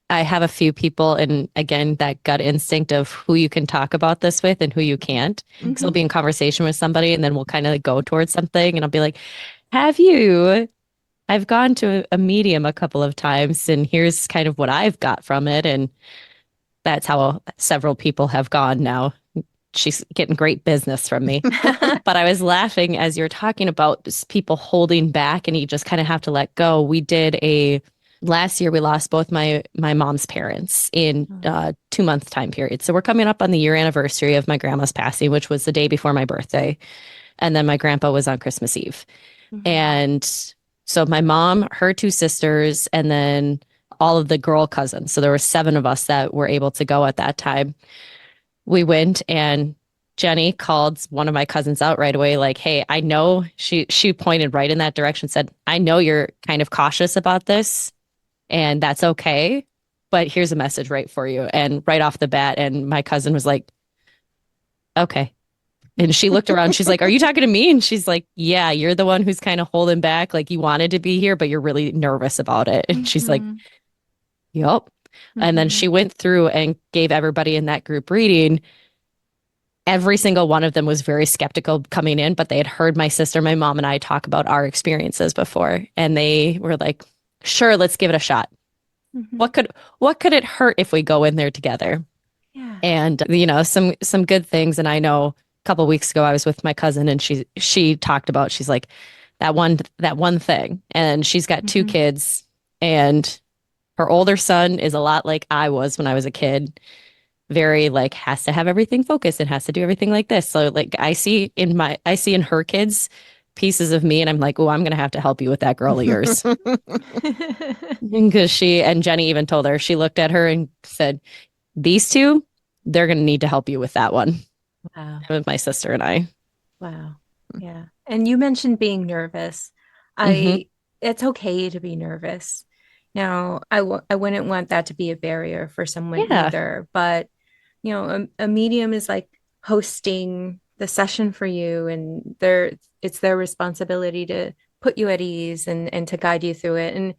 have a few people, and again, that gut instinct of who you can talk about this with and who you can't. Because I'll be in conversation with somebody and then we'll kind of go towards something and I'll be like, I've gone to a medium a couple of times and here's kind of what I've got from it. And that's how several people have gone now. She's getting great business from me. But I was laughing as you're talking about people holding back and you just kind of have to let go. Last year we lost both my mom's parents in 2-month time period. So we're coming up on the year anniversary of my grandma's passing, which was the day before my birthday. And then my grandpa was on Christmas Eve. And so my mom, her 2 sisters, and then all of the girl cousins. So there were 7 of us that were able to go at that time. We went and Jenny called one of my cousins out right away, like, hey, I know she pointed right in that direction, said, I know you're kind of cautious about this and that's okay, but here's a message right for you. And right off the bat, and my cousin was like, okay. And she looked around, she's like, are you talking to me? And she's like, yeah, you're the one who's kind of holding back. Like you wanted to be here, but you're really nervous about it. And she's like, yep. And then she went through and gave everybody in that group reading. Every single one of them was very skeptical coming in, but they had heard my sister, my mom, and I talk about our experiences before. And they were like, sure, let's give it a shot. What could it hurt if we go in there together? Yeah. And, some good things. And I know a couple of weeks ago, I was with my cousin and she talked about, she's like, that one thing. And she's got 2 kids and her older son is a lot like I was when I was a kid. Very like has to have everything focused and has to do everything like this. So like I see in her kids pieces of me and I'm like, oh, I'm gonna have to help you with that girl of yours. Because Jenny even told her, she looked at her and said, these 2, they're gonna need to help you with that one. Wow. With my sister and I. Wow. Yeah. And you mentioned being nervous. It's okay to be nervous. Now, I wouldn't want that to be a barrier for someone either. But, a medium is like hosting the session for you, and it's their responsibility to put you at ease and to guide you through it. And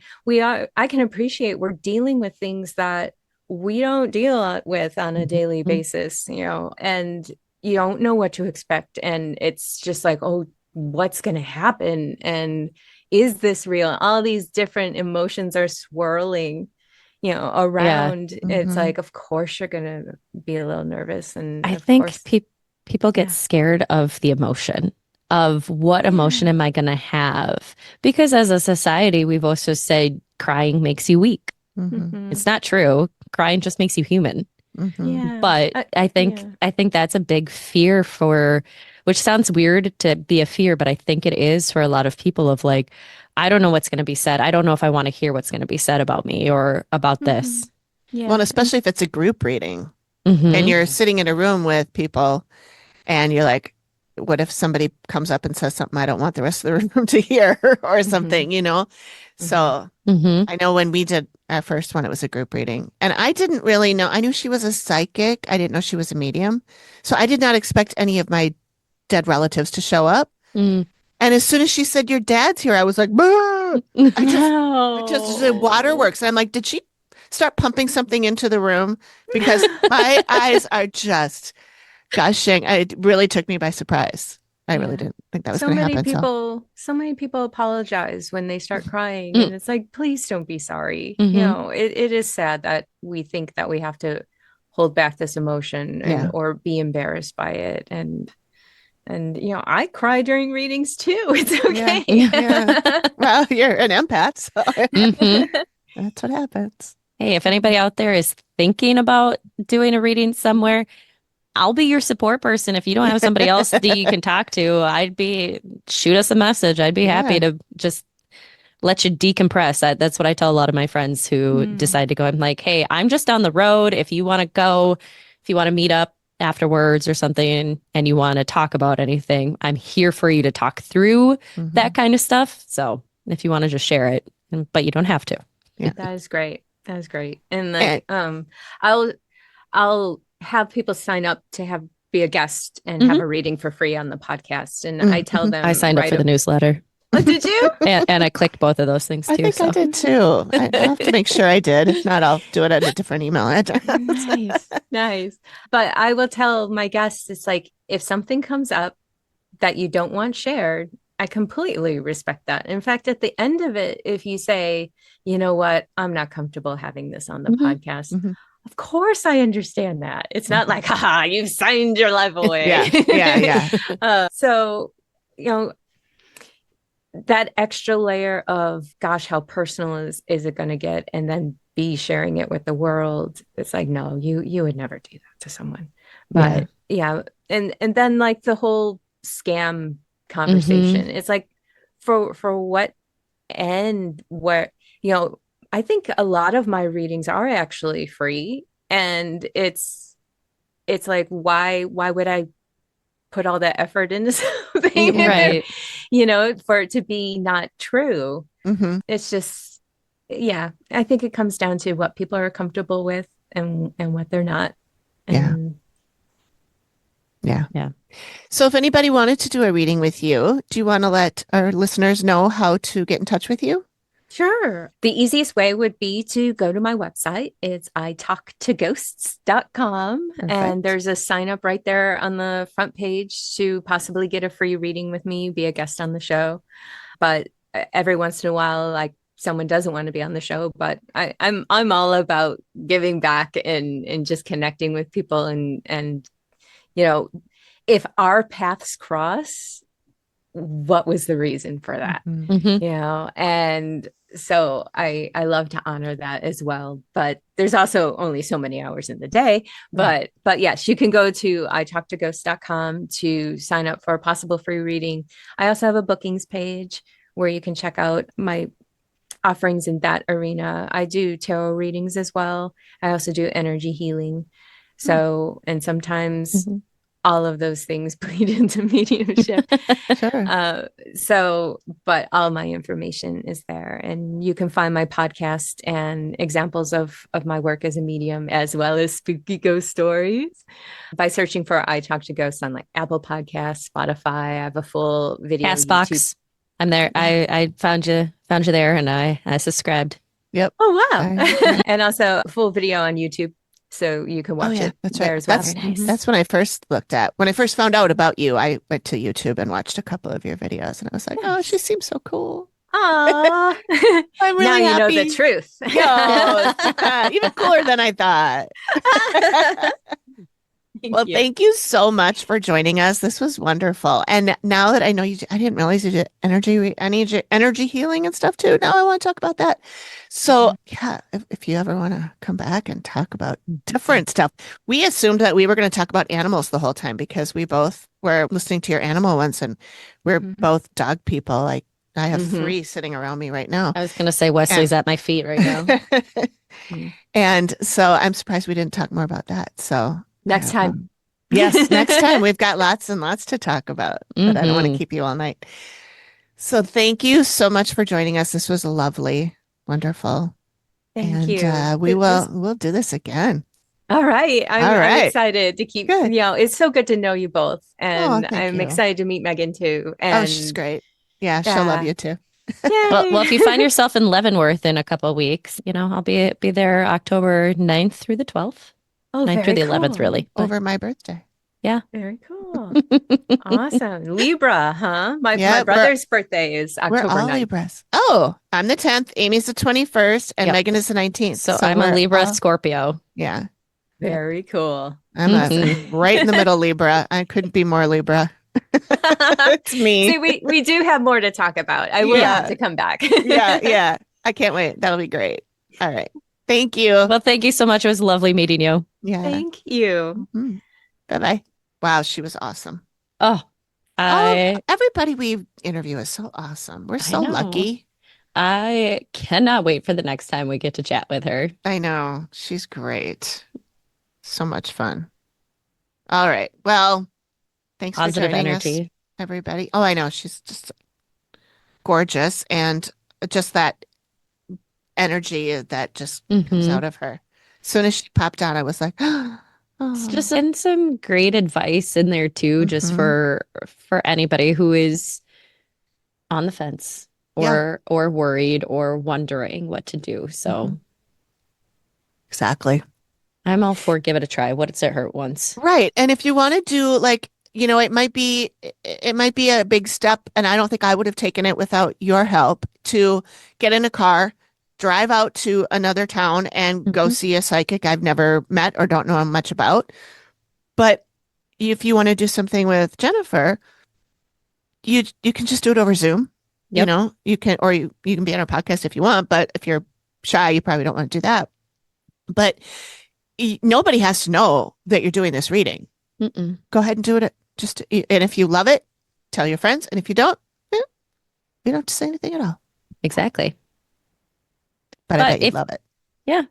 I can appreciate we're dealing with things that we don't deal with on a daily basis, and you don't know what to expect. And it's just like, oh, what's going to happen? And is this real? All these different emotions are swirling, around. It's like, of course, you're going to be a little nervous. And I of think course, people get scared of the emotion, of what emotion am I going to have? Because as a society, we've also said crying makes you weak. It's not true. Crying just makes you human. Yeah. But I think that's a big fear which sounds weird to be a fear, but I think it is for a lot of people of like, I don't know what's going to be said. I don't know if I want to hear what's going to be said about me or about this. Yeah. Well, especially if it's a group reading and you're sitting in a room with people and you're like, what if somebody comes up and says something I don't want the rest of the room to hear or something, So I know when we did our first one, it was a group reading. And I didn't really know. I knew she was a psychic. I didn't know she was a medium. So I did not expect any of my dead relatives to show up. And as soon as she said, your dad's here, I was like, I just did waterworks. And I'm like, did she start pumping something into the room? Because my eyes are just gushing. It really took me by surprise. I really didn't think that was going to happen. So many people apologize when they start crying, and it's like, please don't be sorry. It is sad that we think that we have to hold back this emotion or be embarrassed by it. And I cry during readings too. It's okay. Yeah. Well, you're an empath, so that's what happens. Hey, if anybody out there is thinking about doing a reading somewhere, I'll be your support person. If you don't have somebody else that you can talk to, shoot us a message. I'd be happy to just let you decompress. That's what I tell a lot of my friends who decide to go. I'm like, hey, I'm just down the road. If you want to go, if you want to meet up afterwards or something and you want to talk about anything, I'm here for you to talk through that kind of stuff. So if you want to just share it, but you don't have to. Yeah. That is great. That is great. And like, I'll have people sign up to be a guest and have a reading for free on the podcast. And I tell them, I signed up for the newsletter. Oh, did you? and I clicked both of those things too. I think I did too. I have to make sure I did. If not, I'll do it at a different email address. Nice. But I will tell my guests, it's like, if something comes up that you don't want shared, I completely respect that. In fact, at the end of it, if you say, you know what, I'm not comfortable having this on the podcast. Of course, I understand that. It's not like, haha, you've signed your life away. Yeah. So, that extra layer of, gosh, how personal is it going to get? And then be sharing it with the world. It's like, no, you would never do that to someone. But and then like the whole scam conversation. It's like, for what end? Where, I think a lot of my readings are actually free, and it's like, why would I put all that effort into something, right? For it to be not true. It's just, I think it comes down to what people are comfortable with and what they're not. And yeah. So if anybody wanted to do a reading with you, do you want to let our listeners know how to get in touch with you? Sure. The easiest way would be to go to my website. It's italktoghosts.com. And there's a sign up right there on the front page to possibly get a free reading with me, be a guest on the show. But every once in a while, like, someone doesn't want to be on the show, but I'm all about giving back and just connecting with people and if our paths cross, what was the reason for that? And so I love to honor that as well. But there's also only so many hours in the day. But yes, you can go to italktoghosts.com to sign up for a possible free reading. I also have a bookings page where you can check out my offerings in that arena. I do tarot readings as well. I also do energy healing. So, and sometimes all of those things bleed into mediumship. But all my information is there, and you can find my podcast and examples of my work as a medium, as well as spooky ghost stories, by searching for I Talk to Ghosts on like Apple Podcasts, Spotify. I have a full video Castbox. I'm there. I found you there, and I subscribed. Yep. Oh, wow. And also full video on YouTube. So you can watch it that's there right. as well. That's when I first when I first found out about you, I went to YouTube and watched a couple of your videos and I was like, oh, she seems so cool. Aw. I'm really now you know happy. the truth. Even cooler than I thought. Thank you so much for joining us. This was wonderful. And now that I know you, I didn't realize you did energy healing and stuff too. Now I want to talk about that. So yeah, if you ever want to come back and talk about different stuff, we assumed that we were going to talk about animals the whole time because we both were listening to your animal ones and we're both dog people. Like I have 3 sitting around me right now. I was going to say Wesley's at my feet right now. And so I'm surprised we didn't talk more about that. So next time. Yes, next time. We've got lots and lots to talk about, but I don't want to keep you all night. So thank you so much for joining us. This was lovely, wonderful. Thank you. We'll do this again. All right. I'm excited to keep, it's so good to know you both. And I'm excited to meet Megan too. And she's great. Yeah, she'll love you too. well, if you find yourself in Leavenworth in a couple of weeks, I'll be there October 9th through the 12th. 9th through the 11th, really. Over my birthday. Yeah. Very cool. Awesome. Libra, huh? My brother's birthday is October 9th. Libras. Oh, I'm the 10th. Amy's the 21st. And Megan is the 19th. So I'm a Libra Scorpio. Yeah. Very cool. I'm right in the middle Libra. I couldn't be more Libra. It's me. See, we do have more to talk about. I will have to come back. Yeah. I can't wait. That'll be great. All right. Thank you. Well, thank you so much. It was lovely meeting you. Yeah. Thank you. Bye-bye. Wow, she was awesome. Everybody we interview is so awesome. We're so lucky. I cannot wait for the next time we get to chat with her. I know. She's great. So much fun. All right. Well, thanks for joining us, everybody. Oh, I know. She's just gorgeous. And just that energy that just comes out of her. As soon as she popped on, I was like, It's just and some great advice in there too, just for anybody who is on the fence or worried or wondering what to do. So exactly. I'm all for give it a try. What does it hurt once? Right. And if you want to do it might be a big step, and I don't think I would have taken it without your help to get in a car, drive out to another town and go see a psychic I've never met or don't know much about. But if you want to do something with Jennifer, you can just do it over Zoom. Yep. You can be on our podcast if you want, but if you're shy, you probably don't want to do that. But nobody has to know that you're doing this reading. Go ahead and do it. And if you love it, tell your friends. And if you don't, you don't have to say anything at all. Exactly. But I bet you'd love it. Yeah.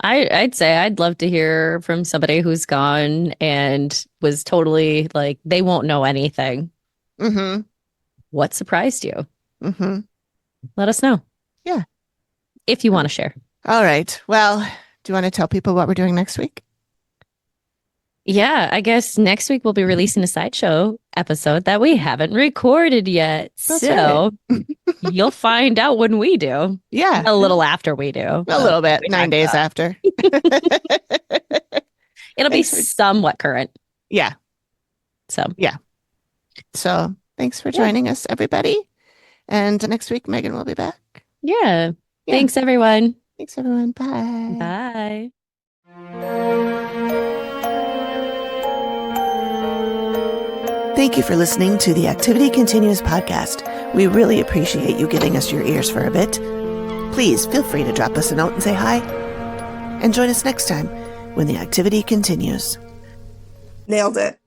I'd say I'd love to hear from somebody who's gone and was totally like, they won't know anything. What surprised you? Let us know. Yeah. If you want to share. All right. Well, do you want to tell people what we're doing next week? Yeah, I guess next week we'll be releasing a sideshow episode that we haven't recorded yet. That's so you'll find out when we do. Yeah. A little after we do. A little bit. 9 days after. It'll be somewhat current. Yeah. So thanks for joining us, everybody. And next week, Megan will be back. Yeah. Thanks, everyone. Thanks, everyone. Bye. Bye. Thank you for listening to the Activity Continues podcast. We really appreciate you giving us your ears for a bit. Please feel free to drop us a note and say hi. And join us next time when the activity continues. Nailed it.